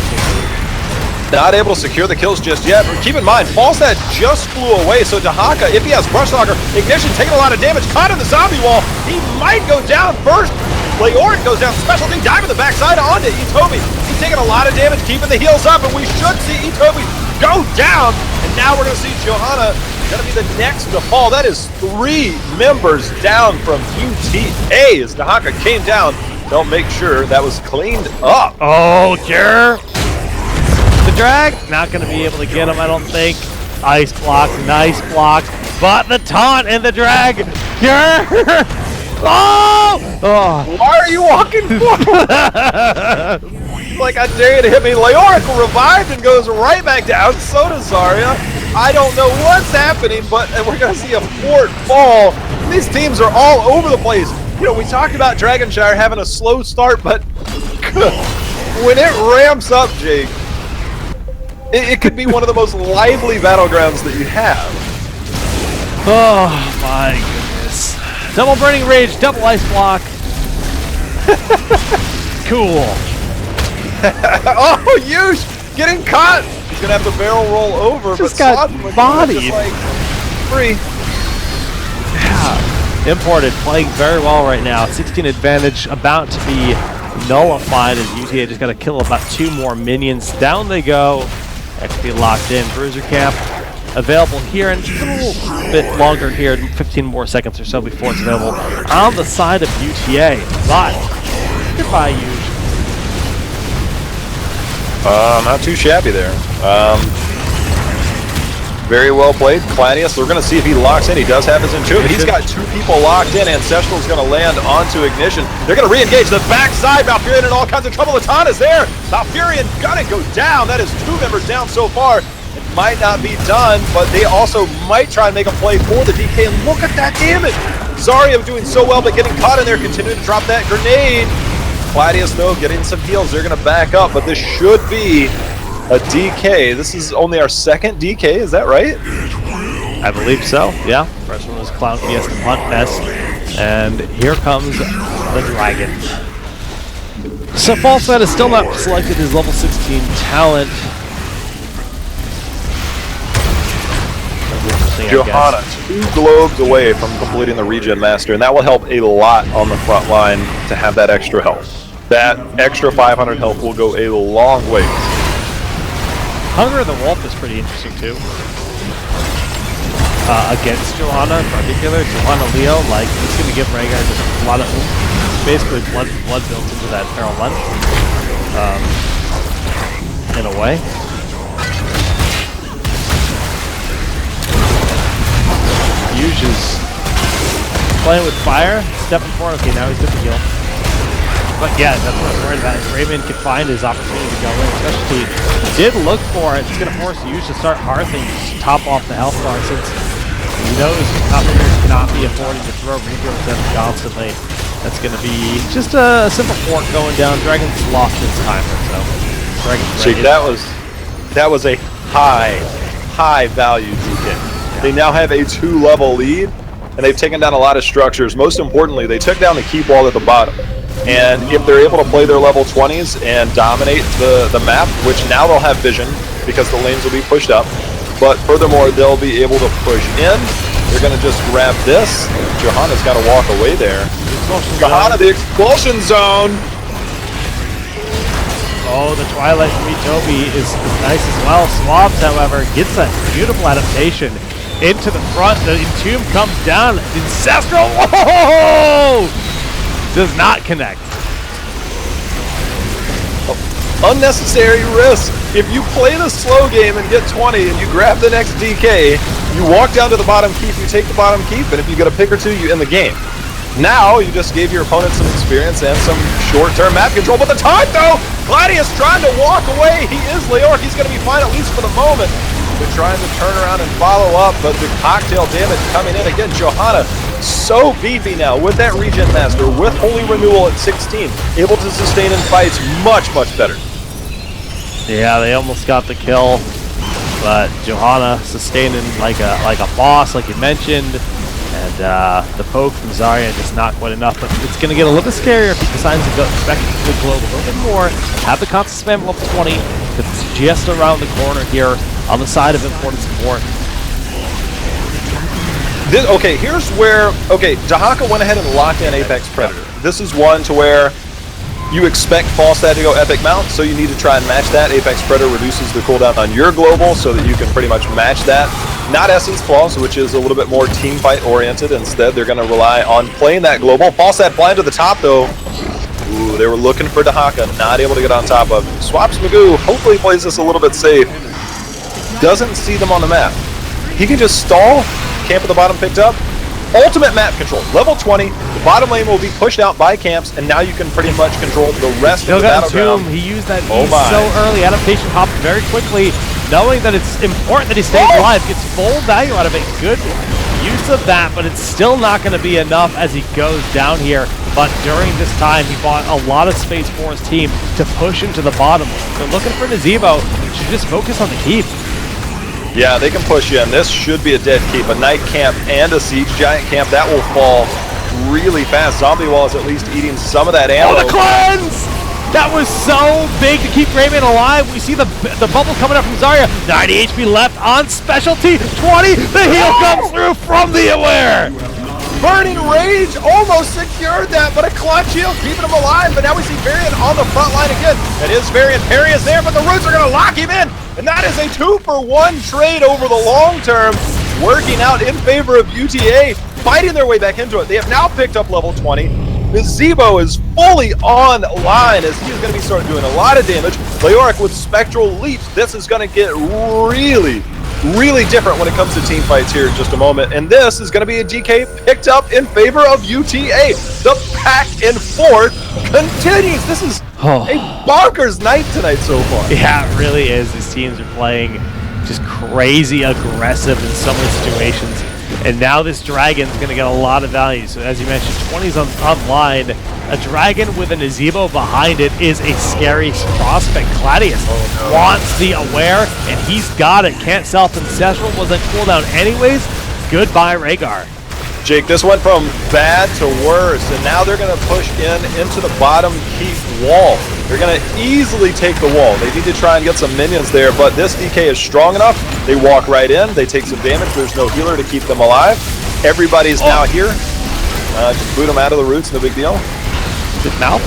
Not able to secure the kills just yet, but keep in mind, Falstad just flew away, so Dahaka, if he has Brushstalker, Ignition taking a lot of damage, caught in the zombie wall, he might go down first. Leoric goes down, specialty dive in the backside onto Itobi. He's taking a lot of damage, keeping the heals up, and we should see Itobi go down, and now we're going to see Johanna going to be the next to fall. That is 3 members down from UTA as Dahaka came down. They'll make sure that was cleaned up. Oh, dear. The drag, not going to be able to get him, I don't think. Ice block, nice block, but the taunt and the drag. Oh! Oh! Why are you walking forward? Like, I dare you to hit me. Leoric revived and goes right back down. So does Zarya. I don't know what's happening, but we're going to see a fort fall. These teams are all over the place. You know, we talked about Dragonshire having a slow start, but when it ramps up, Jake, it could be one of the most lively battlegrounds that you have. Oh my goodness. Double Burning Rage, double Ice Block. Cool. Oh, Yush getting caught. He's going to have to barrel roll over, Just but got Sloth bodied. just like free. Yeah. Imported, playing very well right now. 16 advantage, about to be nullified as UTA just got to kill about 2 more minions. Down they go. XP locked in. Bruiser Camp available here, and just a little bit longer here, 15 more seconds or so before it's available on the side of UTA. But goodbye, Yush. Not too shabby there. Very well played. Claudius, we're going to see if he locks in. He does have his Enchantment. He's got 2 people locked in. Ancestral's going to land onto Ignition. They're going to re-engage the backside. Malfurion in all kinds of trouble. Latana's there. Malfurion gonna go down. That is 2 members down so far. It might not be done, but they also might try and make a play for the DK. And look at that damage. Zarya doing so well, but getting caught in there, continuing to drop that grenade. Claudius, though, getting some heals. They're going to back up, but this should be a DK. This is only our 2nd DK, is that right? I believe so, yeah. First one was Clown Fiesta Punt Fest. And here comes the Dragon. So Falstad is still not selected his level 16 talent. Johanna, 2 globes away from completing the Regen Master, and that will help a lot on the front line to have that extra health. That extra 500 health will go a long way. Hunger of the Wolf is pretty interesting too. Against Johanna in particular, Johanna Leo, like, it's going to give Rhaegar just a lot of basically blood built into that feral lens. In a way. Huge is playing with fire, stepping forward. Okay, now he's good to heal. But yeah, that's what I'm worried about. If Raymond can find his opportunity to go in, especially he did look for it. It's going to force Huge to start hearthing, just top off the health bar since he knows PurpBear cannot be affording to throw regrowth at him constantly. That's going to be just a simple fork going down. Dragon's lost his time, so Dragon's See, that was a high value DK. Yeah. They now have a 2-level lead, and they've taken down a lot of structures. Most importantly, they took down the keep wall at the bottom. And if they're able to play their level 20s and dominate the map, which now they'll have vision because the lanes will be pushed up, but furthermore, they'll be able to push in. They're going to just grab this. Johanna's got to walk away there. Johanna, the expulsion zone. Oh, the Twilight from Toby is nice as well. Swabs, however, gets a beautiful adaptation into the front. The Entomb comes down. Ancestral, whoa! Does not connect. Unnecessary risk. If you play the slow game and get 20 and you grab the next DK, you walk down to the bottom keep, you take the bottom keep, and if you get a pick or two, you end the game. Now, you just gave your opponent some experience and some short-term map control. But the time, though, Gladius trying to walk away. He is Leoric. He's going to be fine, at least for the moment. They're trying to turn around and follow up, but the cocktail damage coming in. Again, Johanna so beefy now with that Regen Master, with Holy Renewal at 16, able to sustain in fights much better. Yeah, they almost got the kill, but Johanna sustaining like a boss, like you mentioned, and the poke from Zarya just not quite enough. But it's going to get a little bit scarier if he decides to go back into the globe a little bit more, have the constant spam level 20, that's just around the corner here on the side of important support. Okay, here's where, Dahaka went ahead and locked in Apex Predator. This is one to where you expect Falstad to go Epic Mount, so you need to try and match that. Apex Predator reduces the cooldown on your global so that you can pretty much match that. Not Essence Claws, which is a little bit more team fight oriented. Instead, they're going to rely on playing that global. Falstad flying to the top, though. Ooh, they were looking for Dahaka, not able to get on top of. Swaps Magoo, hopefully plays this a little bit safe. Doesn't see them on the map. He can just stall, camp at the bottom picked up. Ultimate map control, level 20. The bottom lane will be pushed out by camps, and now you can pretty much control the rest of the battleground. He used that so early. Adaptation hopped very quickly, knowing that it's important that he stays alive. Gets full value out of it. Good use of that, but it's still not going to be enough as he goes down here. But during this time, he bought a lot of space for his team to push into the bottom. They're looking for Nazebo. Should just focus on the keep. Yeah, they can push in. This should be a dead keep. A Night Camp and a Siege Giant Camp. That will fall really fast. Zombie Wall is at least eating some of that ammo. Oh, the cleanse! That was so big to keep Raymond alive. We see the bubble coming up from Zarya. 90 HP left on specialty. 20. The heal comes through from the Aware. Burning Rage almost secured that, but a clutch heal keeping him alive. But now we see Varian on the front line again. It is Varian. Parry is there, but the Roots are going to lock him in. And that is a 2-for-1 trade over the long term, working out in favor of UTA, fighting their way back into it. They have now picked up level 20. Nazebo is fully online as he's going to be starting doing a lot of damage. Leoric with Spectral Leap. This is going to get really different when it comes to team fights here in just a moment. And this is going to be a DK picked up in favor of UTA. The back and forth continues. This is a bonkers night tonight so far. Yeah, it really is. These teams are playing just crazy aggressive in so many situations. And now this dragon's going to get a lot of value. So as you mentioned, 20's online. A dragon with an Nazebo behind it is a scary prospect. Gladius wants the aware, and he's got it. Can't self-ancestral, was on cooldown anyways. Goodbye, Rhaegar. Jake, this went from bad to worse, and now they're going to push into the bottom keep wall. They're going to easily take the wall. They need to try and get some minions there, but this DK is strong enough. They walk right in. They take some damage. There's no healer to keep them alive. Everybody's now here. Just boot them out of the roots, no big deal. Good mouth.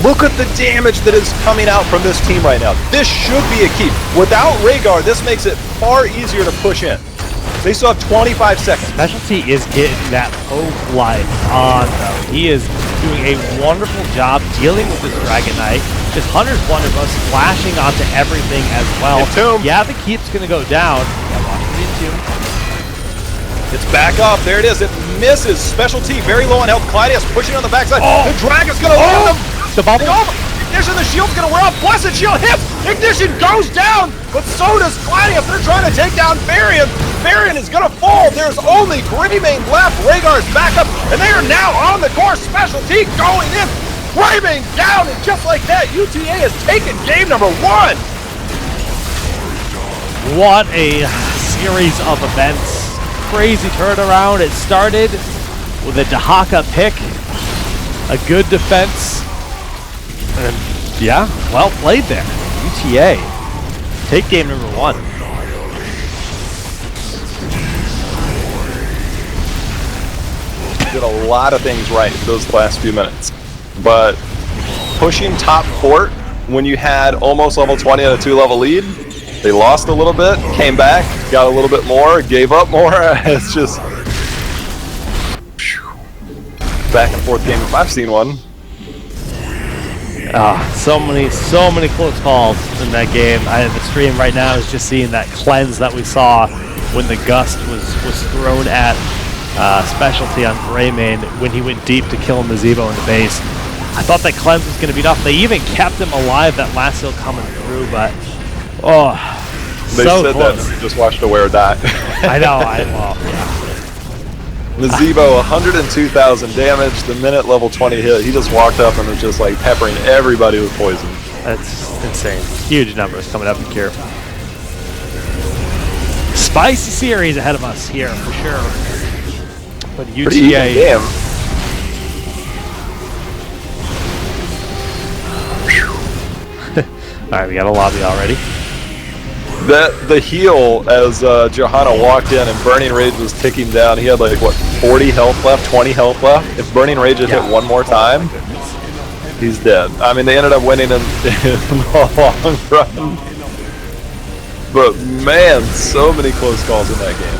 Look at the damage that is coming out from this team right now. This should be a keep. Without Rhaegar, this makes it far easier to push in. They still have 25 seconds. Specialty is getting that poke life on, though. He is doing a wonderful job dealing with this Dragon Knight. This Hunter's Blunderbuss splashing onto everything as well. Yeah, the keep's going to go down. Yeah, watch for the Entomb. It's back up. There it is. It misses. Specialty very low on health. Claudius pushing on the backside. The Dragon's going to land him. The bubble. Ignition, the shield's going to wear off. Blessed shield hits. Ignition goes down, but so does Claudius. They're trying to take down Varian. Varian is going to fall. There's only Greymane left. Rhaegar's back up, and they are now on the course. Specialty going in. Greymane down, and just like that, UTA has taken game number 1. What a series of events. Crazy turnaround. It started with a Dahaka pick, a good defense, and yeah, well played there. UTA take game number 1. Did a lot of things right those last few minutes, but pushing top fort when you had almost level 20 and a 2-level lead, they lost a little bit, came back, got a little bit more, gave up more. It's just back and forth game if I've seen one. So many close calls in that game. The stream right now is just seeing that cleanse that we saw when the gust was thrown at Specialty on Greymane when he went deep to kill Nazebo in the base. I thought that cleanse was going to be enough. They even kept him alive, that last heal coming through, but they so said close. that just watched Aware die. I know, well, yeah. Nazebo, 102,000 damage, the minute level 20 hit. He just walked up and was just like peppering everybody with poison. That's insane. Huge numbers coming up in Cure. Spicy series ahead of us here for sure. But UTA. Pretty even game. Alright, we got a lobby already. The heal as Johanna walked in and Burning Rage was ticking down. He had like, what, 40 health left, 20 health left? If Burning Rage had hit one more time, he's dead. I mean, they ended up winning in the long run. But man, so many close calls in that game.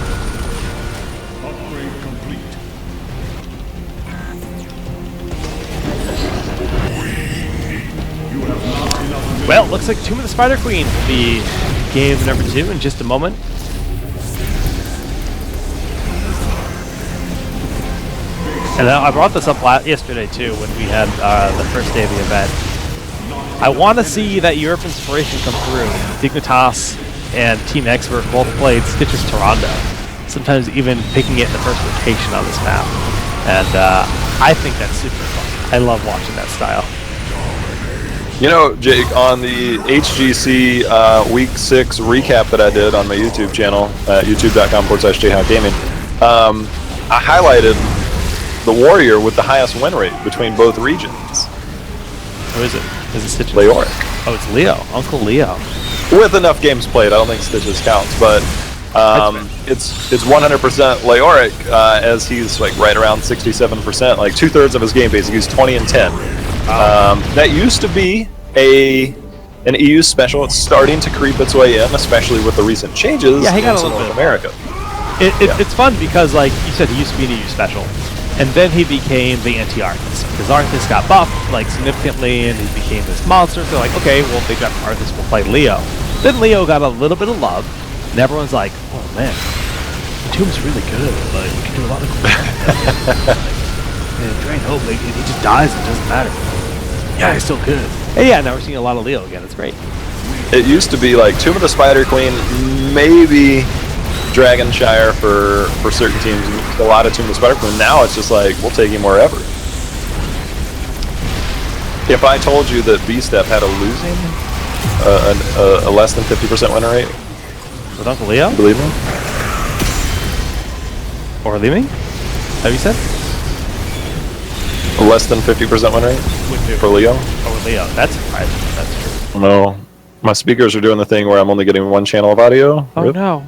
Well, looks like Tomb of the Spider Queen will be game number 2 in just a moment. And I brought this up yesterday too when we had the first day of the event. I want to see that Europe inspiration come through. Dignitas and Team Expert both played Stitches Tyrande, sometimes even picking it in the first rotation on this map. And I think that's super fun. I love watching that style. You know, Jake, on the HGC Week 6 recap that I did on my YouTube channel, youtube.com/jhawkgaming, I highlighted the warrior with the highest win rate between both regions. Who is it? Is it Stitches? Leoric. Oh, it's Leo. Uncle Leo. With enough games played, I don't think Stitches counts, but it's 100% Leoric, as he's like right around 67%, like 2/3 of his game base. He's 20 and 10. That used to be an EU special. It's starting to creep its way in, especially with the recent changes he got a in little North bit. America. It's fun because, like you said, he used to be an EU special, and then he became the anti-Arthas because Arthas got buffed like significantly, and he became this monster. So like, okay, well, if they got Arthas, we'll play Leo. Then Leo got a little bit of love, and everyone's like, oh man, the Tomb's really good. Like, we can do a lot of cool stuff. Drain Hope, like, he just dies, it doesn't matter. Yeah, he's still good. And yeah, now we're seeing a lot of Leo again. It's great. It used to be like Tomb of the Spider Queen, maybe Dragonshire for certain teams. A lot of Tomb of the Spider Queen. Now it's just like, we'll take him wherever. If I told you that B-Step had a losing, a less than 50% winner rate, With Uncle Leo? you believe me? Or leaving? Have you said? A less than 50% win rate for Leo? Oh, with Leo. That's surprising. That's true. No. My speakers are doing the thing where I'm only getting one channel of audio. Oh, Rip. no.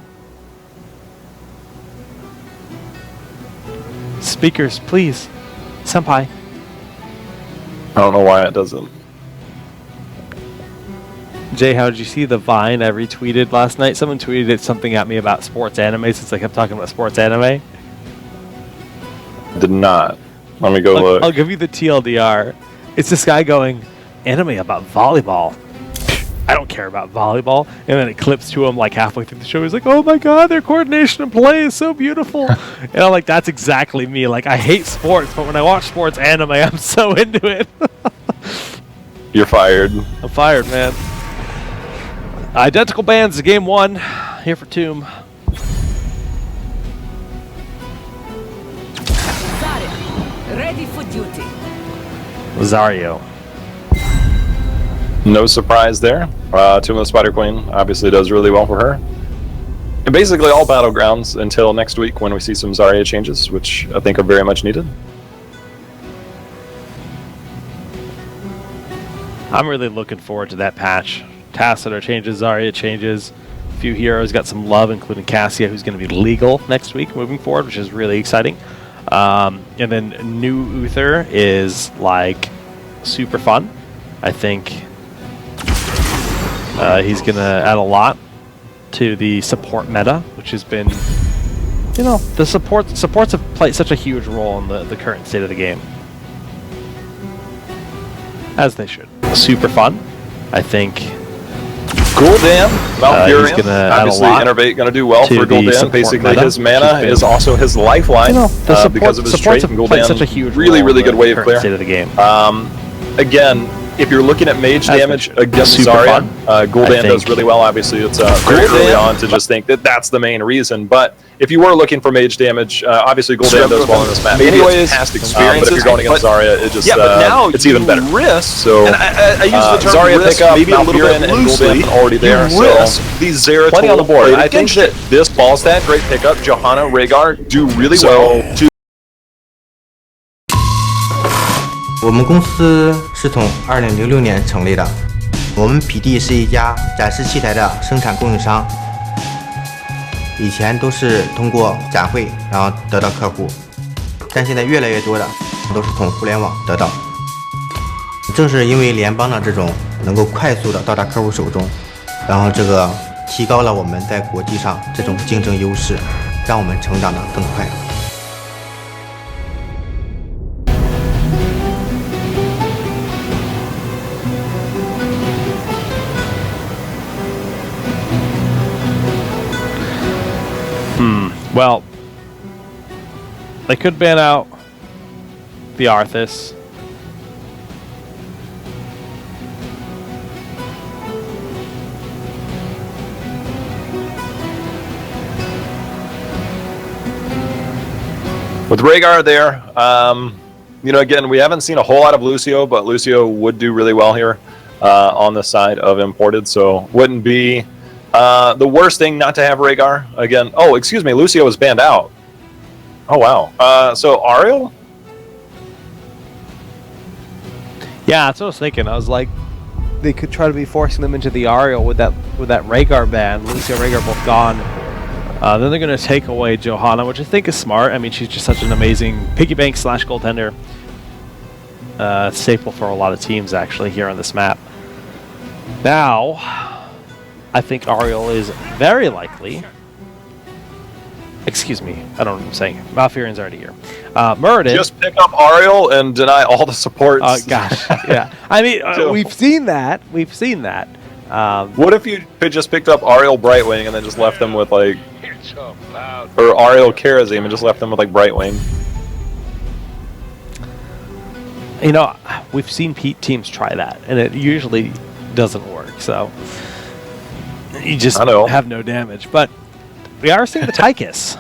Speakers, please. Senpai. I don't know why it doesn't. Jay, how did you see the Vine I retweeted last night? Someone tweeted something at me about sports anime since I kept talking about sports anime. Did not. Let me go look. I'll give you the TLDR. It's this guy going, anime about volleyball. I don't care about volleyball. And then it clips to him like halfway through the show. He's like, oh my god, their coordination and play is so beautiful. And I'm like, that's exactly me. Like, I hate sports, but when I watch sports anime, I'm so into it. You're fired. I'm fired, man. Identical bands, game 1. Here for Tomb. Ready for duty. Lazario. No surprise there. Tomb of the Spider Queen obviously does really well for her. And basically all Battlegrounds until next week when we see some Zarya changes, which I think are very much needed. I'm really looking forward to that patch. Tassadar changes, Zarya changes. A few heroes got some love, including Cassia, who's going to be legal next week moving forward, which is really exciting. And then new Uther is like super fun. I think he's going to add a lot to the support meta, which has been, you know, the supports have played such a huge role in the current state of the game. As they should. Super fun. I think Gul'dan, Valkyrian, he's gonna obviously Innervate going to do well for Gul'dan. Basically, meta, his mana is also his lifeline, because of his trait. And Gul'dan, such a huge really good wave clear. State of the game. Again, if you're looking at mage damage against Zarya, Gul'dan does really well. Obviously, it's very early on to just think that that's the main reason. But if you were looking for mage damage, obviously Gul'dan does well in this map. Maybe it's past experiences, but if you're going against Zarya, it just but now it's even better. Risk, so and I use the term Zarya risk pickup, maybe a little Valkyrian, bit and loosely. Gul'dan already there. You So risk these Zeratul plenty on the board. I think against that this ball stat, great pickup. Johanna, Rhaegar do really well. 我们公司是从2006年成立的，我们PD是一家展示器材的生产供应商。以前都是通过展会然后得到客户，但现在越来越多的都是从互联网得到。正是因为联邦的这种能够快速的到达客户手中，然后这个提高了我们在国际上这种竞争优势，让我们成长得更快。 Well, they could ban out the Arthas. With Rhaegar there, you know, again, we haven't seen a whole lot of Lucio, but Lucio would do really well here on the side of imported, so wouldn't be the worst thing not to have Rhaegar. Again, oh, excuse me, Lucio was banned out. Oh, wow. So Ariel? Yeah, that's what I was thinking. I was like, they could try to be forcing them into the Ariel with that Rhaegar ban. Lucio and Rhaegar both gone. Then they're going to take away Johanna, which I think is smart. I mean, she's just such an amazing piggy bank / goaltender. Staple for a lot of teams, actually, here on this map. Now, I think Ariel is very likely. Excuse me, I don't know what I'm saying. Malfurion's already here. Muradin. Just pick up Ariel and deny all the supports. Oh, gosh. Yeah. I mean, we've seen that. We've seen that. What if you just picked up Ariel Brightwing and then just left them with, like... Or Ariel Karazim and just left them with, like, Brightwing? You know, we've seen teams try that, and it usually doesn't work, so... You just have no damage. But we are seeing the Tychus.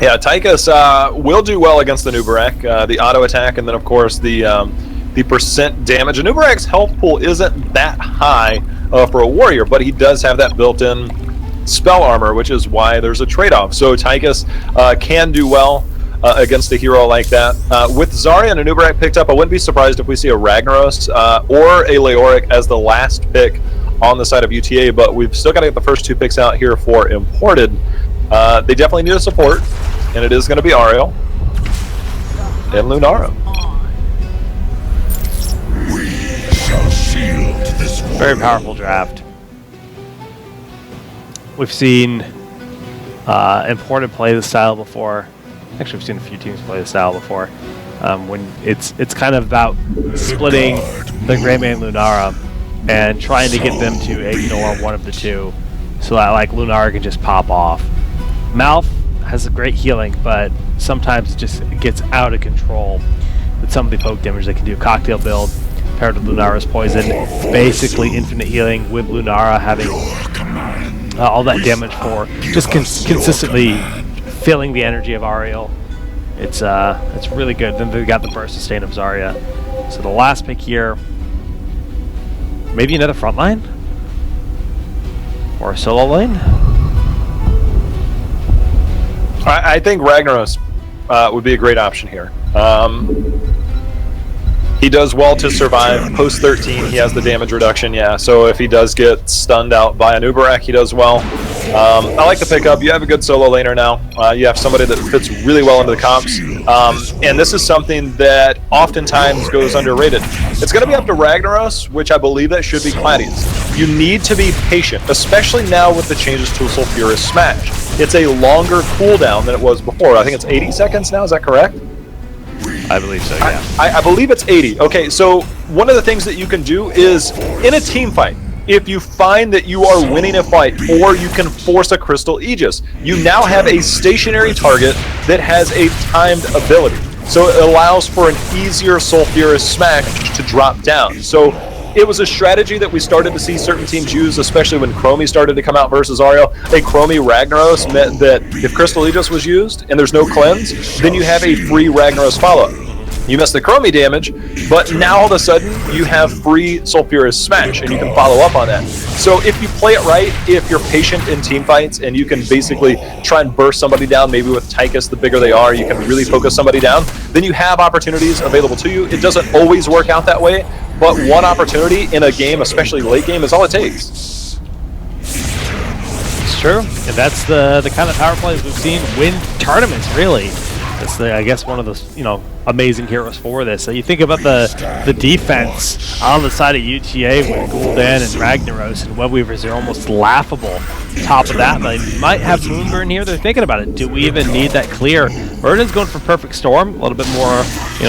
Yeah, Tychus will do well against the Nubarak, the auto attack, and then of course the percent damage. And Nubarak's health pool isn't that high for a warrior, but he does have that built-in spell armor, which is why there's a trade-off. So Tychus can do well against a hero like that. With Zarya and a Nubarak picked up, I wouldn't be surprised if we see a Ragnaros or a Leoric as the last pick on the side of UTA, but we've still got to get the first 2 picks out here for imported. They definitely need a support, and it is going to be Ariel and Lunara. Very powerful draft. We've seen imported play the style before. Actually, we've seen a few teams play the style before. When it's kind of about splitting the Greymane Lunara and trying to get them to ignore one of the two, so that like Lunara can just pop off. Mouth has a great healing, but sometimes it just gets out of control with some of the poke damage they can do. Cocktail build paired with Lunara's poison, basically infinite healing with Lunara having all that damage for just consistently filling the energy of Ariel. It's really good. Then they got the burst sustain of Zarya. So the last pick here, maybe another front line or a solo lane. I think Ragnaros would be a great option here. He does well to survive post 13. He has the damage reduction, yeah. So if he does get stunned out by a Nubarak, he does well. I like the pickup. You have a good solo laner now. You have somebody that fits really well into the comps. And this is something that oftentimes goes underrated. It's going to be up to Ragnaros, which I believe that should be Gladius. You need to be patient, especially now with the changes to Sulfuris Smash. It's a longer cooldown than it was before. I think it's 80 seconds now, is that correct? I believe so, yeah. I believe it's 80. Okay, so one of the things that you can do is, in a team fight, if you find that you are winning a fight or you can force a Crystal Aegis, you now have a stationary target that has a timed ability. So it allows for an easier Sulfuris Smash to drop down. So it was a strategy that we started to see certain teams use, especially when Chromie started to come out versus Ariel. A Chromie Ragnaros meant that if Crystal Aegis was used and there's no cleanse, then you have a free Ragnaros follow-up. You miss the Chromie damage, but now all of a sudden you have free Sulfuris Smash, and you can follow up on that. So if you play it right, if you're patient in team fights, and you can basically try and burst somebody down, maybe with Tychus, the bigger they are, you can really focus somebody down, then you have opportunities available to you. It doesn't always work out that way, but one opportunity in a game, especially late game, is all it takes. It's true, and that's the kind of power plays we've seen win tournaments, really. It's I guess one of the amazing heroes for this. So you think about the defense on the side of UTA with Gul'dan and Ragnaros and Webweavers are almost laughable. Top of that, but you might have Moonburn here. They're thinking about it. Do we even need that clear? Burden's going for Perfect Storm, a little bit more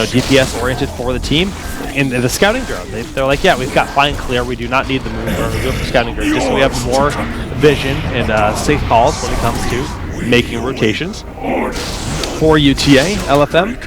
DPS oriented for the team. In the scouting drone, they're like, yeah, we've got fine clear. We do not need the Moonburn. We do it for scouting drone just so we have more vision and safe calls when it comes to making rotations. For UTA, LFM,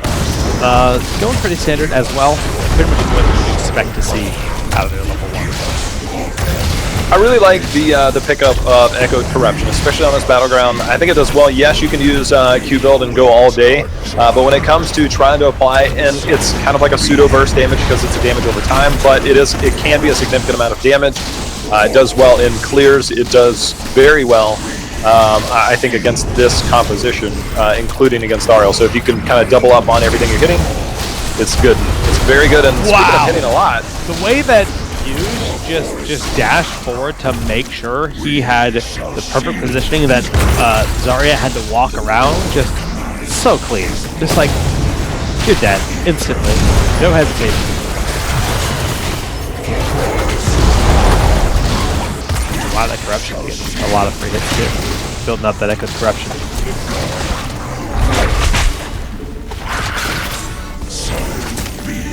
going pretty standard as well. Pretty much what you would expect to see out of their level 1. I really like the pickup of Echoed Corruption, especially on this battleground. I think it does well. Yes, you can use Q build and go all day, but when it comes to trying to apply, and it's kind of like a pseudo burst damage because it's a damage over time, but it can be a significant amount of damage. It does well in clears. It does very well. I think against this composition, including against Ariel. So if you can kind of double up on everything you're hitting, it's good. It's very good, and speaking of hitting a lot. The way that Hughes just dashed forward to make sure he had the perfect positioning that Zarya had to walk around, just so clean. Just like, you're dead, instantly. No hesitation. A lot of that corruption gets a lot of free hits too. Building up that Echoed Corruption.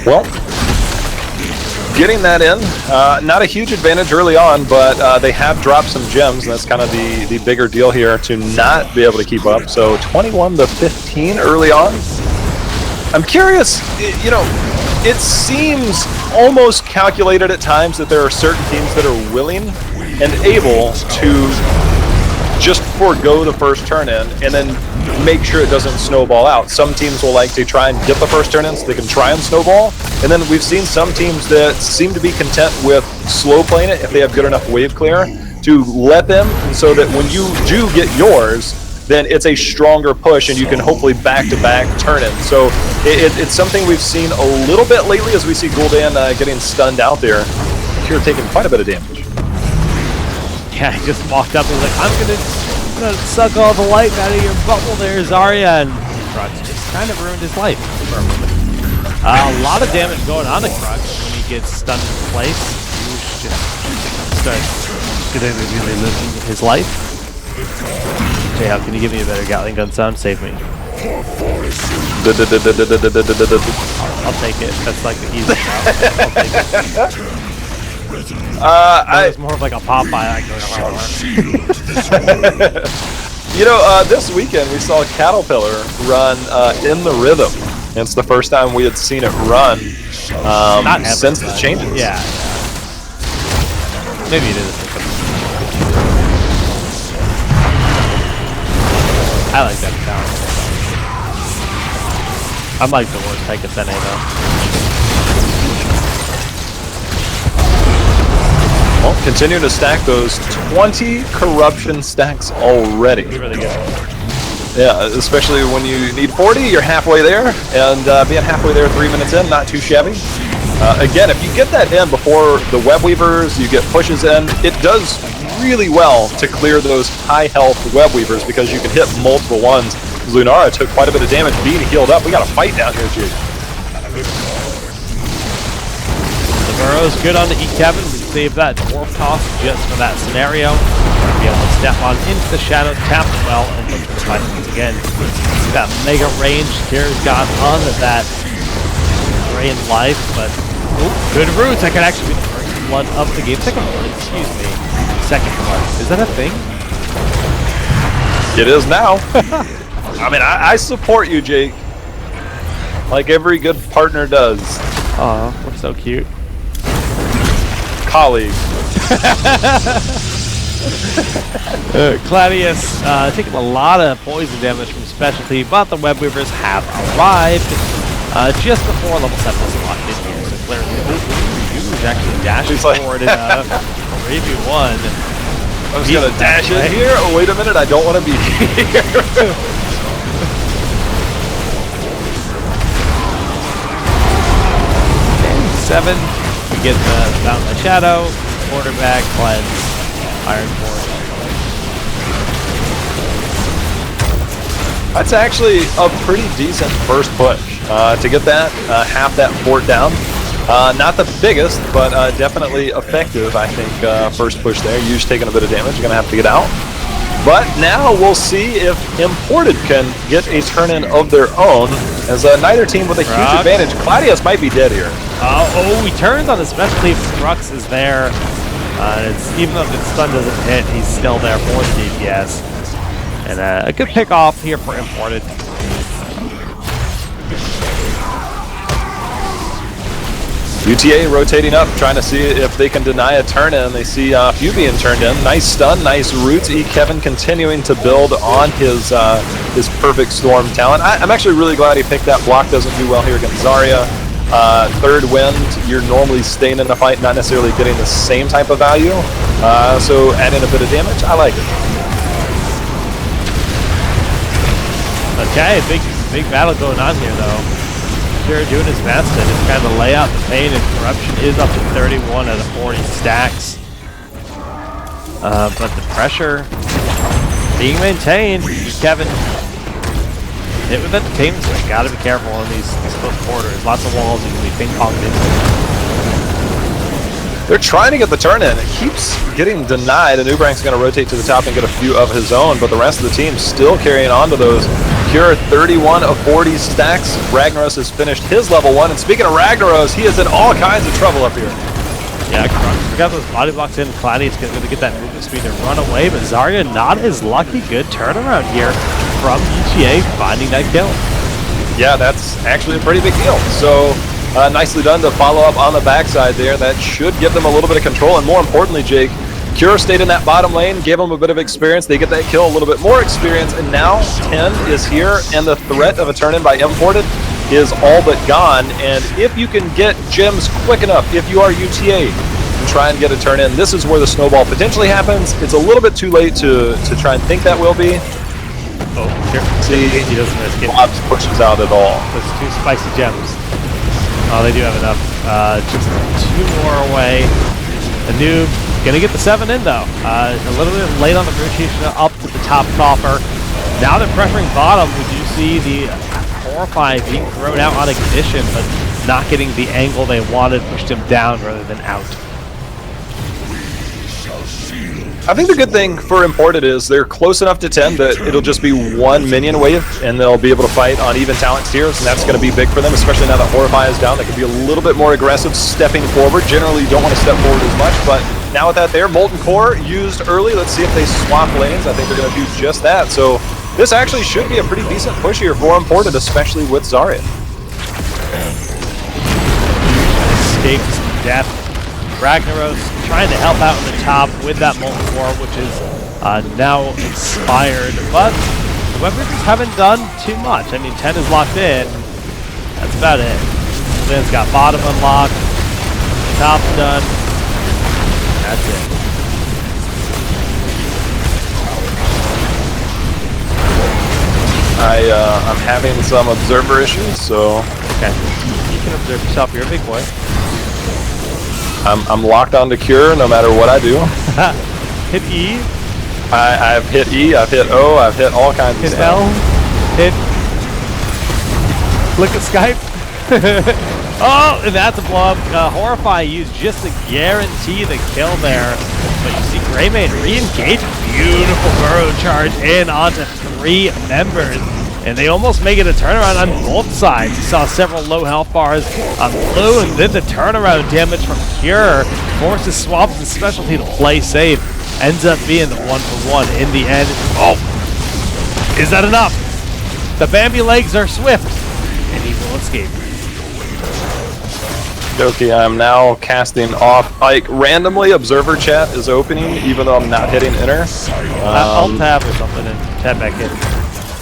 Well, getting that in, not a huge advantage early on, but they have dropped some gems, and that's kind of the bigger deal here to not be able to keep up. So 21-15 early on. I'm curious, it seems almost calculated at times that there are certain teams that are willing and able to just forego the first turn in and then make sure it doesn't snowball out. Some teams will like to try and get the first turn in so they can try and snowball, and then we've seen some teams that seem to be content with slow playing it if they have good enough wave clear to let them, so that when you do get yours, then it's a stronger push and you can hopefully back-to-back turn in. So it's something we've seen a little bit lately as we see Gul'dan getting stunned out there. Here taking quite a bit of damage. Yeah, he just walked up and was like, I'm gonna suck all the light out of your bubble there, Zarya, and Crux just kind of ruined his life for a moment. A lot of damage going on to Crux when he gets stunned in place. He just starts losing his life. Okay, how can you give me a better Gatling gun sound? Save me. I'll take it. That's like the easy route. I'll take it. It was more of like a Popeye. You know, this weekend we saw Caterpillar run in the rhythm. It's the first time we had seen it run since the changes. Yeah. Maybe it is. I like that sound. I'm like the worst type of Sene though. Well, continuing to stack those 20 corruption stacks already. Really good. Yeah, especially when you need 40, you're halfway there, and being halfway there 3 minutes in, not too shabby. Again, if you get that in before the web weavers, you get pushes in, it does really well to clear those high health web weavers because you can hit multiple ones. Lunara took quite a bit of damage being healed up. We got a fight down here, Jake. The burrow's good on the E-Cabin. We saved that dwarf toss just for that scenario. Be able to step on into the shadow, tap it well, and look for the fight once again. See that mega range Kira's got on that drain life, but good roots. I could actually be the first one of the game. Second one, excuse me. Second one. Is that a thing? It is now. I mean, I support you, Jake. Like every good partner does. Aw, we're so cute. Colleague. Claudius taking a lot of poison damage from specialty, but the web weavers have arrived just before level 7 was locked in here. So clearly, actually dashing forward in 3v1. I was gonna dash in here. Oh, wait a minute! I don't want to be here. 7. We get the Fountain of Shadow, quarterback, cleanse, Iron Forge. That's actually a pretty decent first push to get that half that fort down. Not the biggest, but definitely effective. I think first push there. Yu's taking a bit of damage. You're gonna have to get out. But now we'll see if Imported can get a turn-in of their own as neither team with a huge advantage. Claudius might be dead here. He turns on the specialty. Crux is there. Even though the stun doesn't hit, he's still there for the DPS. And a good pick off here for Imported. UTA rotating up, trying to see if they can deny a turn-in. They see Few being turned in. Nice stun, nice roots. Kevin continuing to build on his perfect storm talent. I'm actually really glad he picked that. Block doesn't do well here against Zarya. Third wind, you're normally staying in the fight, not necessarily getting the same type of value. So adding a bit of damage, I like it. Okay, big battle going on here though. Kira doing his best to just kind of lay out the pain, and corruption is up to 31 out of 40 stacks. But the pressure being maintained. Kevin hit with entertainment, so you gotta be careful on these close quarters. Lots of walls you can be ping-ponged into. They're trying to get the turn in. It keeps getting denied, and Ubrank's going to rotate to the top and get a few of his own, but the rest of the team still carrying on to those. Cure 31 of 40 stacks. Ragnaros has finished his level 1, and speaking of Ragnaros, he is in all kinds of trouble up here. Yeah, we got those body blocks in. Claudius going to get that movement speed to run away, but Zarya not as lucky. Good turnaround here from UTA finding that kill. Yeah, that's actually a pretty big deal. So Nicely done to follow up on the backside there. That should give them a little bit of control, and more importantly, Jake, Cure stayed in that bottom lane, gave them a bit of experience. They get that kill, a little bit more experience, and now 10 is here, and the threat of a turn-in by Imported is all but gone. And if you can get gems quick enough, if you are UTA, and try and get a turn-in, this is where the snowball potentially happens. It's a little bit too late to try and think that will be. Oh, here. See, He doesn't risk it. Bob's pushes out at all. Those 2 spicy gems. Oh, they do have enough. Just 2 more away. The noob gonna get the 7 in though. A little bit late on the rotation up to the top coffer. Now they're pressuring bottom. We do see the Horrify being thrown out on ignition, but not getting the angle they wanted, pushed him down rather than out. I think the good thing for Imported is they're close enough to 10 that it'll just be 1 minion wave, and they'll be able to fight on even talent tiers, and that's going to be big for them, especially now that Horrify is down. They can be a little bit more aggressive stepping forward. Generally, you don't want to step forward as much, but now with that there, Molten Core used early. Let's see if they swap lanes. I think they're going to do just that. So this actually should be a pretty decent push here for Imported, especially with Zarya. Escapes death. Ragnaros trying to help out in the top with that Molten Core, which is now expired, but the Webweavers haven't done too much. I mean, 10 is locked in. That's about it. Then it's got bottom unlocked, top done. That's it. I'm having some observer issues, so Okay, you can observe yourself. You're a big boy. I'm locked onto Cure no matter what I do. Hit E. I've hit E, I've hit O, I've hit all kinds of Hit stuff. L. Hit. Look at Skype. Oh, and that's a blow up. Horrify used just to guarantee the kill there. But you see Greymane re-engage. Beautiful burrow charge in onto 3 members. And they almost make it a turnaround on both sides. You saw several low health bars on blue, and then the turnaround damage from Cure forces Swamp's and Specialty to play safe. Ends up being the 1-for-1 in the end. Oh! Is that enough? The Bambi legs are swift, and he will escape. Okay, I'm now casting off, like, randomly Observer Chat is opening, even though I'm not hitting enter. Alt tab or something and tab back in.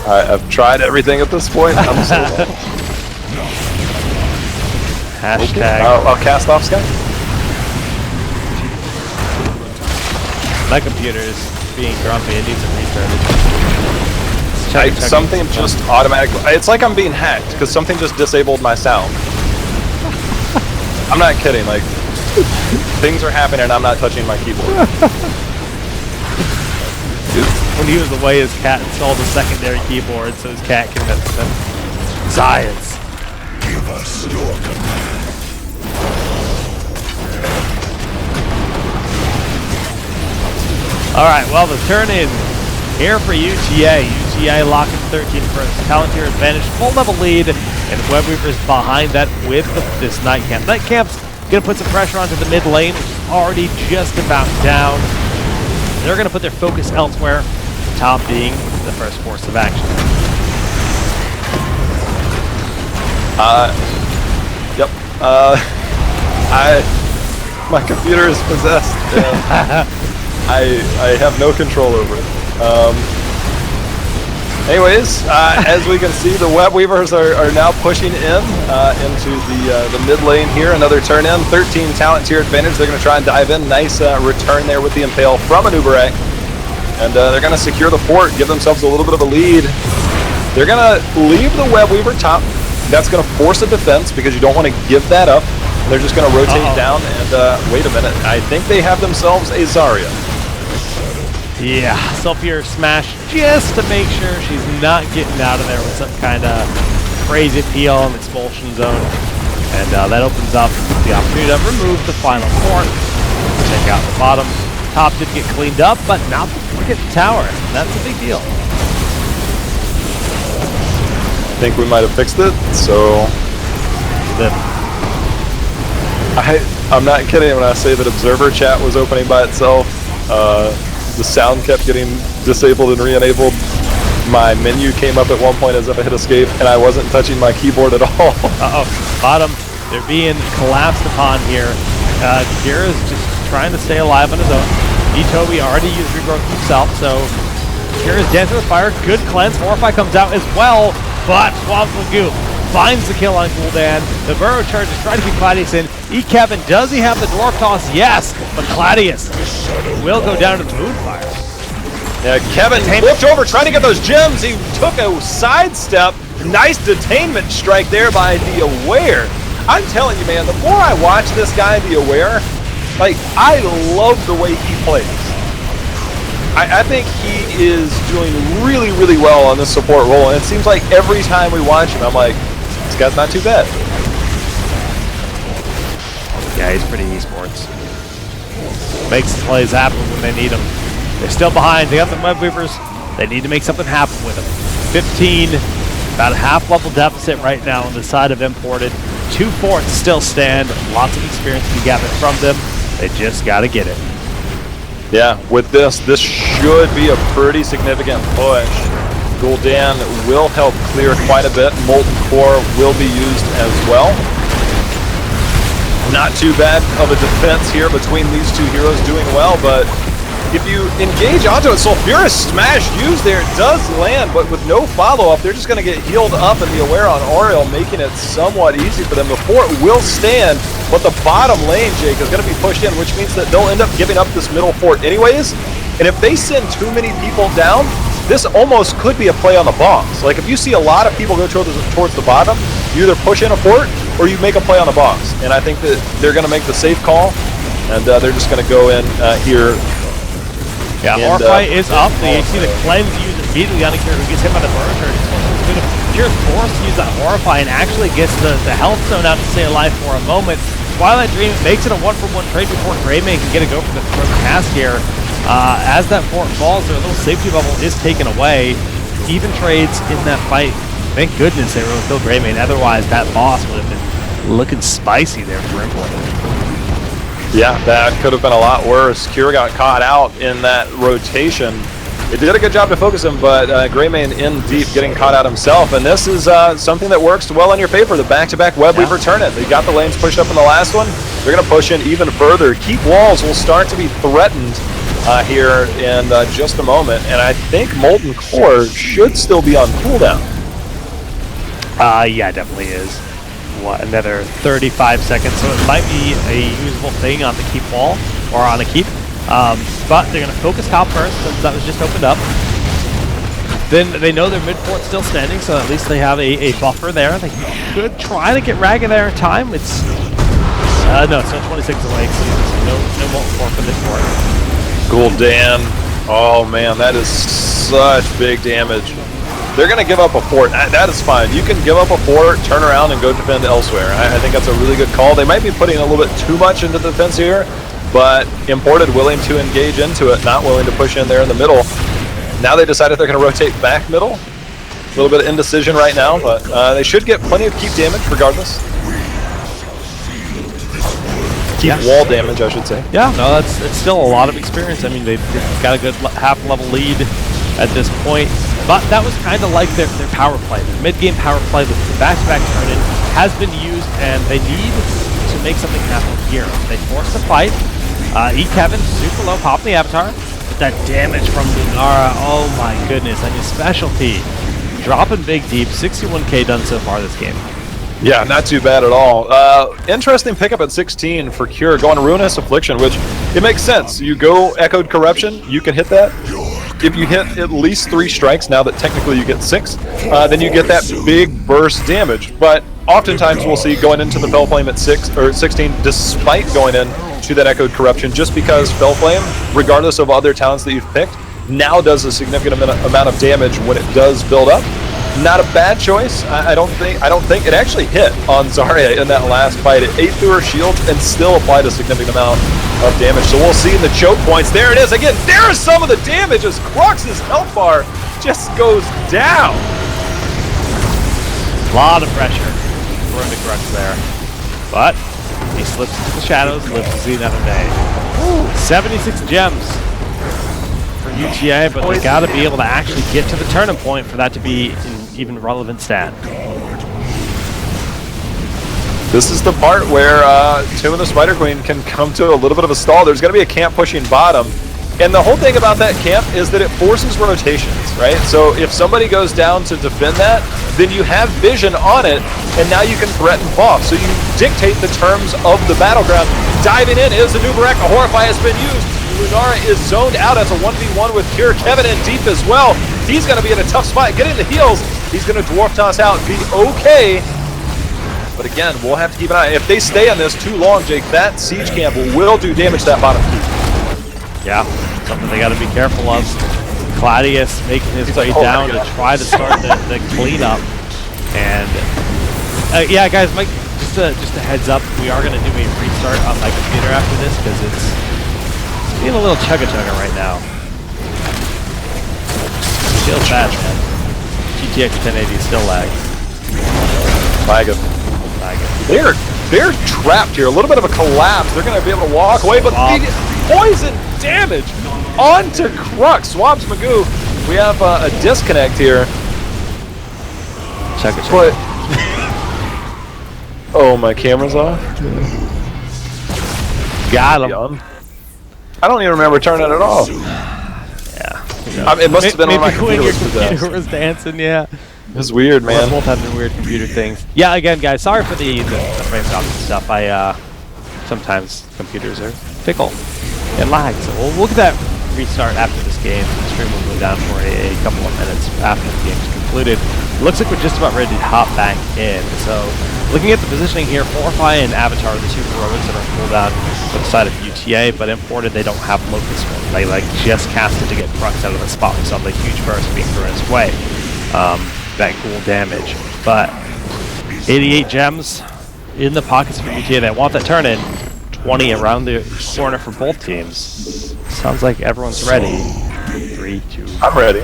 I've tried everything at this point. I'm so low. Hashtag. I'll cast off Sky. My computer is being grumpy. It needs to restart. Something just automatically. It's like I'm being hacked because something just disabled my sound. I'm not kidding. Like, things are happening and I'm not touching my keyboard. When he was away, his cat installed a secondary keyboard so his cat can mess with him. Science. Give us your command. Alright, well, the turn in here for UTA. UTA locking 13 first. Palantir advantage, full level lead, and Webweavers behind that with this Night Camp. Night Camp's going to put some pressure onto the mid lane, which is already just about down. They're going to put their focus elsewhere, top being the first course of action. Yep. My computer is possessed. And I have no control over it. Anyways, as we can see, the Webweavers are now pushing into the mid lane here. Another turn in, 13 talent tier advantage. They're going to try and dive in. Nice return there with the Impale from an Uberak. And they're going to secure the fort, give themselves a little bit of a lead. They're going to leave the Webweaver top. That's going to force a defense because you don't want to give that up. They're just going to rotate down and wait a minute. I think they have themselves a Zarya. Yeah, Sulfur smash just to make sure she's not getting out of there with some kind of crazy peel and expulsion zone. And that opens up the opportunity to remove the final fort. Take out the bottom. Top did get cleaned up, but not forget the tower. That's a big deal. I think we might have fixed it, so... I'm not kidding when I say that Observer Chat was opening by itself. The sound kept getting disabled and re-enabled. My menu came up at one point as if I hit escape, and I wasn't touching my keyboard at all. Bottom They're being collapsed upon here. Kira is just trying to stay alive on his own. Itobi already used regrowth himself, so Kira's dancing with fire. Good cleanse. Horrify comes out as well, but Swamp Lagoon finds the kill on Gul'dan. The burrow charge is trying to keep Gladius in. Kevin, does he have the dwarf toss? Yes, but Gladius will go down to the Moonfire. Yeah, Kevin flipped over trying to get those gems. He took a sidestep. Nice detainment strike there by the Aware. I'm telling you, man, the more I watch this guy, the Aware, like, I love the way he plays. I think he is doing really, really well on this support role, and it seems like every time we watch him, I'm like, this guy's not too bad. Yeah, he's pretty esports. Makes the plays happen when they need them. They're still behind. They got the Mud Weavers. They need to make something happen with them. 15, about a half-level deficit right now on the side of Imported. 2 forts still stand. Lots of experience to be gathered from them. They just got to get it. Yeah, with this should be a pretty significant push. Gul'dan will help clear quite a bit. Molten Core will be used as well. Not too bad of a defense here between these two heroes doing well, but if you engage onto it, Sulfurous Smash used there, it does land, but with no follow-up, they're just going to get healed up and the Aware on Oriel, making it somewhat easy for them. The fort will stand, but the bottom lane, Jake, is going to be pushed in, which means that they'll end up giving up this middle fort anyways. And if they send too many people down, this almost could be a play on the boss. Like, if you see a lot of people go towards the bottom, you either push in a fort or you make a play on the boss. And I think that they're going to make the safe call, and they're just going to go in here. Yeah, Horrify is up. You see the cleanse used immediately on a Kira who gets hit by the burn charge. Kira's forced to use that Horrify and actually gets the health zone out to stay alive for a moment. Twilight Dream makes it a 1-for-1 trade before Greymane can get a go for the task here. As that fort falls, their little safety bubble is taken away. Even trades in that fight. Thank goodness they were able to kill Greymane. Otherwise, that boss would have been looking spicy there for Imported. Yeah, that could have been a lot worse. Kira got caught out in that rotation. It did a good job to focus him, but Greymane in deep getting caught out himself. And this is something that works well in your favor, the back-to-back Web Weaver turn it. They got the lanes pushed up in the last one. They're going to push in even further. Keep walls will start to be threatened here in just a moment. And I think Molten Core should still be on cooldown. Yeah, it definitely is. What, another 35 seconds, so it might be a usable thing on the keep wall, or on a keep. But they're going to focus top first, since that was just opened up. Then they know their mid fort's still standing, so at least they have a buffer there. They could try to get Raga there in time. It's no, it's not 26 away, so no Molten Core for this fort. Gul'dan, oh man, that is such big damage. They're going to give up a fort. That is fine. You can give up a fort, turn around, and go defend elsewhere. I think that's a really good call. They might be putting a little bit too much into defense here, but Imported willing to engage into it, not willing to push in there in the middle. Now they decided they're going to rotate back middle. A little bit of indecision right now, but they should get plenty of keep damage regardless. Keep wall damage, I should say. Yeah, no, it's still a lot of experience. I mean, they've got a good half-level lead at this point. But that was kind of like their power play. Their mid-game power play with the back-to-back turn-in has been used, and they need to make something happen here. They force the fight. Kevin, super low, pop the Avatar. But that damage from Lunara, oh my goodness, and his specialty. Dropping big deep, 61k done so far this game. Yeah, not too bad at all. Interesting pickup at 16 for Cure, going Ruinous Affliction, which it makes sense. You go Echoed Corruption, you can hit that. If you hit at least 3 strikes, now that technically you get 6, then you get that big burst damage. But oftentimes we'll see going into the Fell Flame at 6 or 16, despite going in to that Echoed Corruption, just because Fell Flame, regardless of other talents that you've picked, now does a significant amount of damage when it does build up. Not a bad choice. I don't think it actually hit on Zarya in that last fight. It ate through her shields and still applied a significant amount of damage. So we'll see in the choke points. There it is again. There is some of the damage as Crux's health bar just goes down. A lot of pressure for the Crux there, but he slips into the shadows, lives to see another day. 76 gems for UGA, but they got to be able to actually get to the turning point for that to be an even relevant stat. This is the part where Tomb of the Spider Queen can come to a little bit of a stall. There's going to be a camp pushing bottom. And the whole thing about that camp is that it forces rotations, right? So if somebody goes down to defend that, then you have vision on it, and now you can threaten buff. So you dictate the terms of the battleground. Diving in is the Nubarak. A Horrify has been used. Lunara is zoned out as a 1v1 with Cure. Kevin in deep as well. He's going to be in a tough spot. Getting the heals. He's going to dwarf toss out. Be okay. But again, we'll have to keep an eye. If they stay on this too long, Jake, that siege camp will do damage to that bottom keep. Yeah, something they got to be careful of. Claudius making his way down to try to start the cleanup. And yeah, guys, Mike, just a heads up, we are going to do a restart on my computer after this because it's being a little chugga-chugga right now. Feels bad, man. GTX 1080 still lags. Lagging. They're trapped here. A little bit of a collapse. They're going to be able to walk away, but the poison damage onto Crux. Swabs Magoo. We have a disconnect here. Check it. But oh, my camera's off. Got him. I don't even remember turning it off. Yeah. It must have been on my computer. Your computer was dancing. Yeah. It was weird, man. We're both having weird computer things. Yeah, again, guys, sorry for the frame drops and stuff. Sometimes computers are fickle and lag, so we'll get that restart after this game. The stream will go down for a couple of minutes after the game's concluded. Looks like we're just about ready to hop back in. So, looking at the positioning here, Horrify and Avatar are the two heroics that are pulled out to the side of UTA, but imported they don't have Locust One. They just cast it to get Crux out of the spot. We saw the huge burst being thrown his way. That cool damage, but 88 gems in the pockets for UTA. They want that turn in. 20 around the corner for both teams. Sounds like everyone's ready. 3, 2. I'm ready.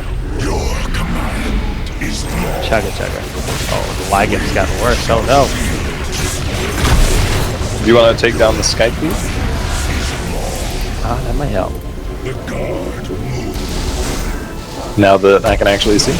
Your command is law. Chugga chugga. Oh, the lagging's gotten worse. Oh no. Do you want to take down the Skype feed? Ah, that might help. The guard moves. Now that I can actually see.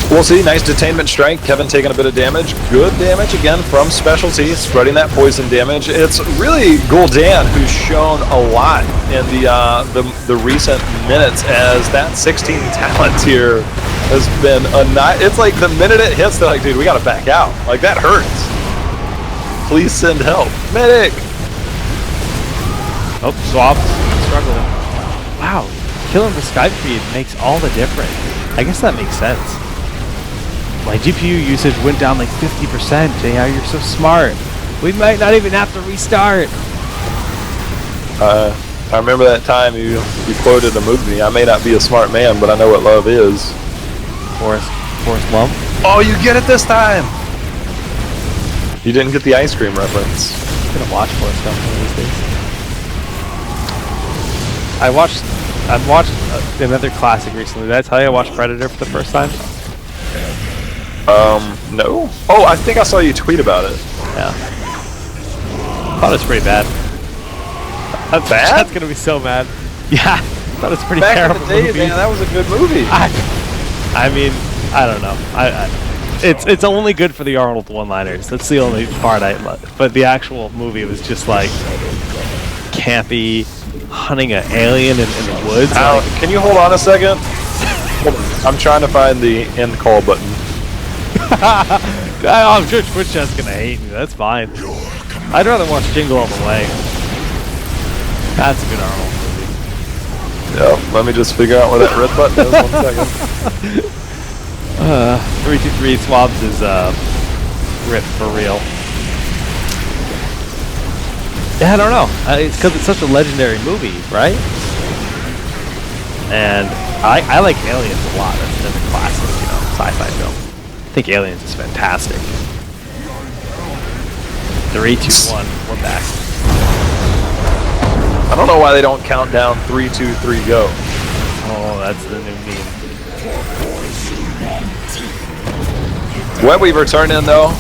We'll see. Nice detainment strike. Kevin taking a bit of damage. Good damage again from Specialty, spreading that poison damage. It's really Gul'dan who's shown a lot in the recent minutes, as that 16 talent here has been a night. It's like the minute it hits, they're like, dude, we gotta back out. Like, that hurts. Please send help. Medic! Oh, Swab struggling. Wow, killing the Skype feed makes all the difference. I guess that makes sense. My GPU usage went down like 50%. Yeah, you're so smart. We might not even have to restart. I remember that time you quoted a movie. I may not be a smart man, but I know what love is. Forrest Lump. Oh, you get it this time! You didn't get the ice cream reference. I'm gonna watch Forrest Gump one of these days. I watched another classic recently. Did I tell you I watched Predator for the first time? No. Oh, I think I saw you tweet about it. Yeah. Thought it was pretty bad. Bad? That's gonna be so mad. Yeah. Thought it was pretty Back terrible in the day, movie. man, that was a good movie. I mean, I don't know. It's only good for the Arnold one-liners. That's the only part I love. But the actual movie was just like campy, hunting an alien in the woods. Can you hold on a second? Hold on. I'm trying to find the end call button. I'm sure Twitch chat's gonna hate me. That's fine. I'd rather watch Jingle All the Way. That's a good Arnold movie. Yeah, let me just figure out where that red button is. 1 second. 323 Swabs is ripped for real. Yeah, I don't know. It's because it's such a legendary movie, right? And I like Aliens a lot. That's a classic, sci-fi film. I think Aliens is fantastic. 3, 2, 1, we're back. I don't know why they don't count down 3, 2, 3, go. Oh, that's the new meme. Webweaver turned in though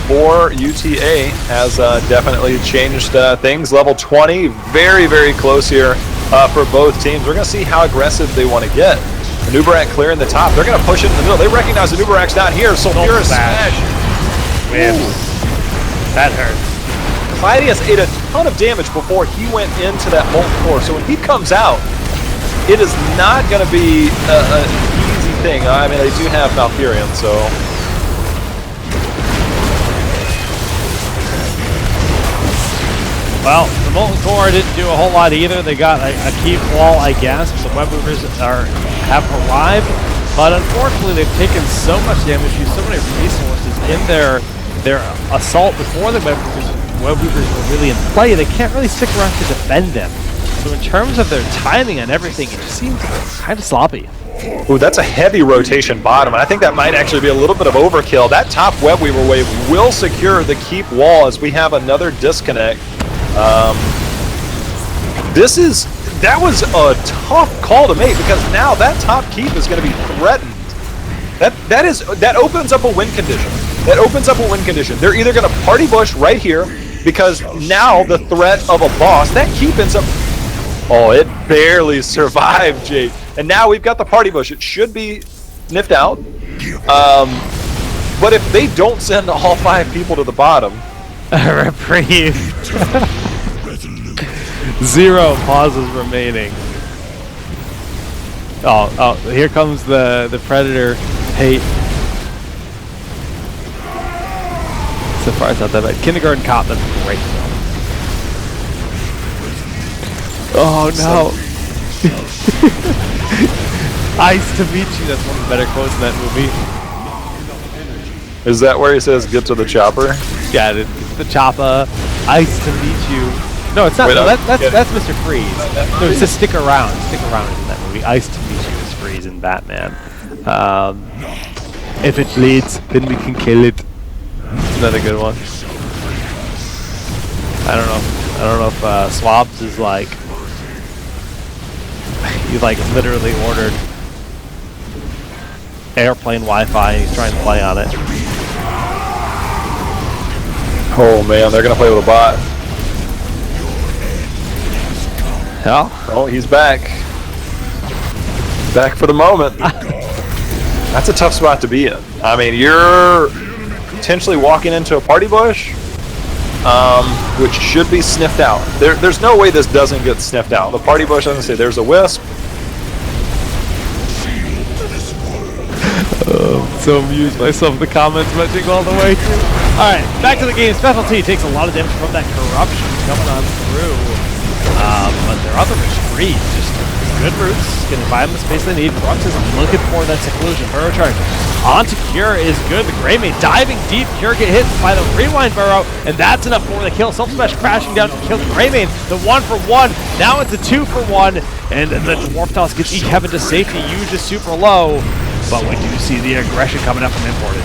for UTA has definitely changed things. Level 20, very, very close here for both teams. We're going to see how aggressive they want to get. The Nubarak clearing the top. They're going to push it in the middle. They recognize the Nubarak's not here. Sulfurous Smash man. That hurts. Claudius ate a ton of damage before he went into that molten core, so when he comes out, it is not going to be an easy thing. I mean, they do have Valkyrian, so... Well, the molten core didn't do a whole lot either. They got a keep wall, I guess. The web weavers have arrived, but unfortunately they've taken so much damage, used so many resources in their assault before the web weavers were really in play. They can't really stick around to defend them. So in terms of their timing and everything, it just seems kind of sloppy. Ooh, that's a heavy rotation bottom, and I think that might actually be a little bit of overkill. That top web weaver wave will secure the keep wall as we have another disconnect. That was a tough call to make, because now that top keep is going to be threatened. That opens up a win condition. That opens up a win condition. They're either going to party bush right here, because now the threat of a boss, that keep ends up... Oh, it barely survived, Jake. And now we've got the party bush. It should be sniffed out. But if they don't send all 5 people to the bottom... Reprieve. 0 pauses remaining. Oh, here comes the Predator hate. So far it's not that bad. Kindergarten Cop, that's great. Oh no. Ice to meet you, that's one of the better quotes in that movie. Is that where he says, get to the chopper? Yeah, the chopper, ice to meet you. No, it's not. Wait, No, that's Mr. Freeze. No, it says stick around. Stick around is in that movie. Ice to meet you is Freeze in Batman. If it bleeds, then we can kill it. Another good one. I don't know if Swabs is like he like literally ordered airplane Wi-Fi and he's trying to play on it. Oh man, they're gonna play with a bot. Yeah. Oh, he's back. Back for the moment. That's a tough spot to be in. I mean, you're potentially walking into a party bush, which should be sniffed out. There's no way this doesn't get sniffed out. The party bush doesn't say there's a wisp. So amused myself the comments mentioning all the way through. Alright, back to the game. Specialty takes a lot of damage from that corruption coming on through. But their other retreat, just good roots, can buy them the space they need. Brux is looking for that seclusion. Burrow charge onto Cure is good. The Greymane diving deep. Cure get hit by the rewind Burrow, and that's enough for the kill. Self smash crashing down to kill the Greymane. The 1-for-1. Now it's a 2-for-1, and the Dwarf Toss gets Heaven to safety. Huge is super low, but we do see the aggression coming up from Imported.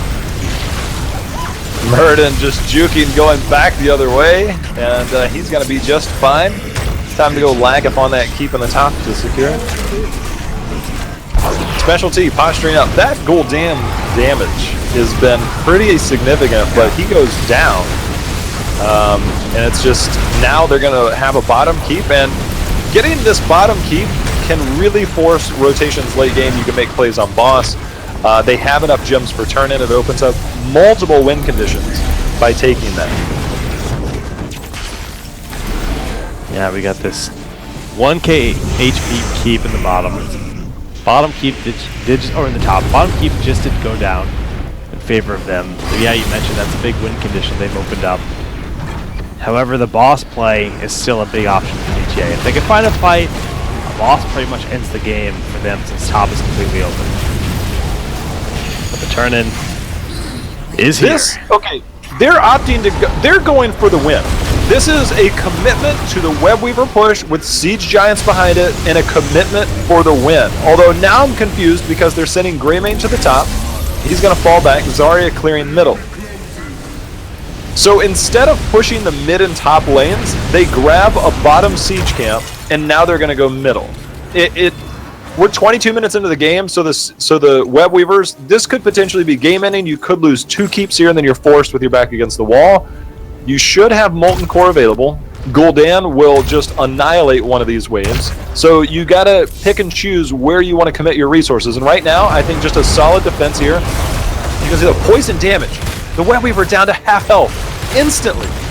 Murden just juking, going back the other way, and he's going to be just fine. Time to go lag up on that keep on the top to secure it. Specialty posturing up. That Gul'dan damage has been pretty significant, but he goes down. And it's just, now they're going to have a bottom keep, and getting this bottom keep can really force rotations late game. You can make plays on boss. They have enough gems for turn-in. It opens up multiple win conditions by taking that. Yeah, we got this 1k HP keep in the bottom. Bottom keep or in the top. Bottom keep just did go down in favor of them. So yeah, you mentioned that's a big win condition they've opened up. However, the boss play is still a big option for GTA. If they can find a fight, a boss pretty much ends the game for them since top is completely open. But the turn-in is here. Okay, they're opting to go, they're going for the win. This is a commitment to the Web Weaver push with Siege Giants behind it and a commitment for the win. Although now I'm confused because they're sending Greymane to the top. He's going to fall back. Zarya clearing middle. So instead of pushing the mid and top lanes, they grab a bottom siege camp and now they're going to go middle. We're 22 minutes into the game, so the Web Weavers, this could potentially be game ending. You could lose 2 keeps here and then you're forced with your back against the wall. You should have Molten Core available. Gul'dan will just annihilate one of these waves. So you gotta pick and choose where you want to commit your resources. And right now, I think just a solid defense here. You can see the poison damage. The Web Weaver down to half health instantly.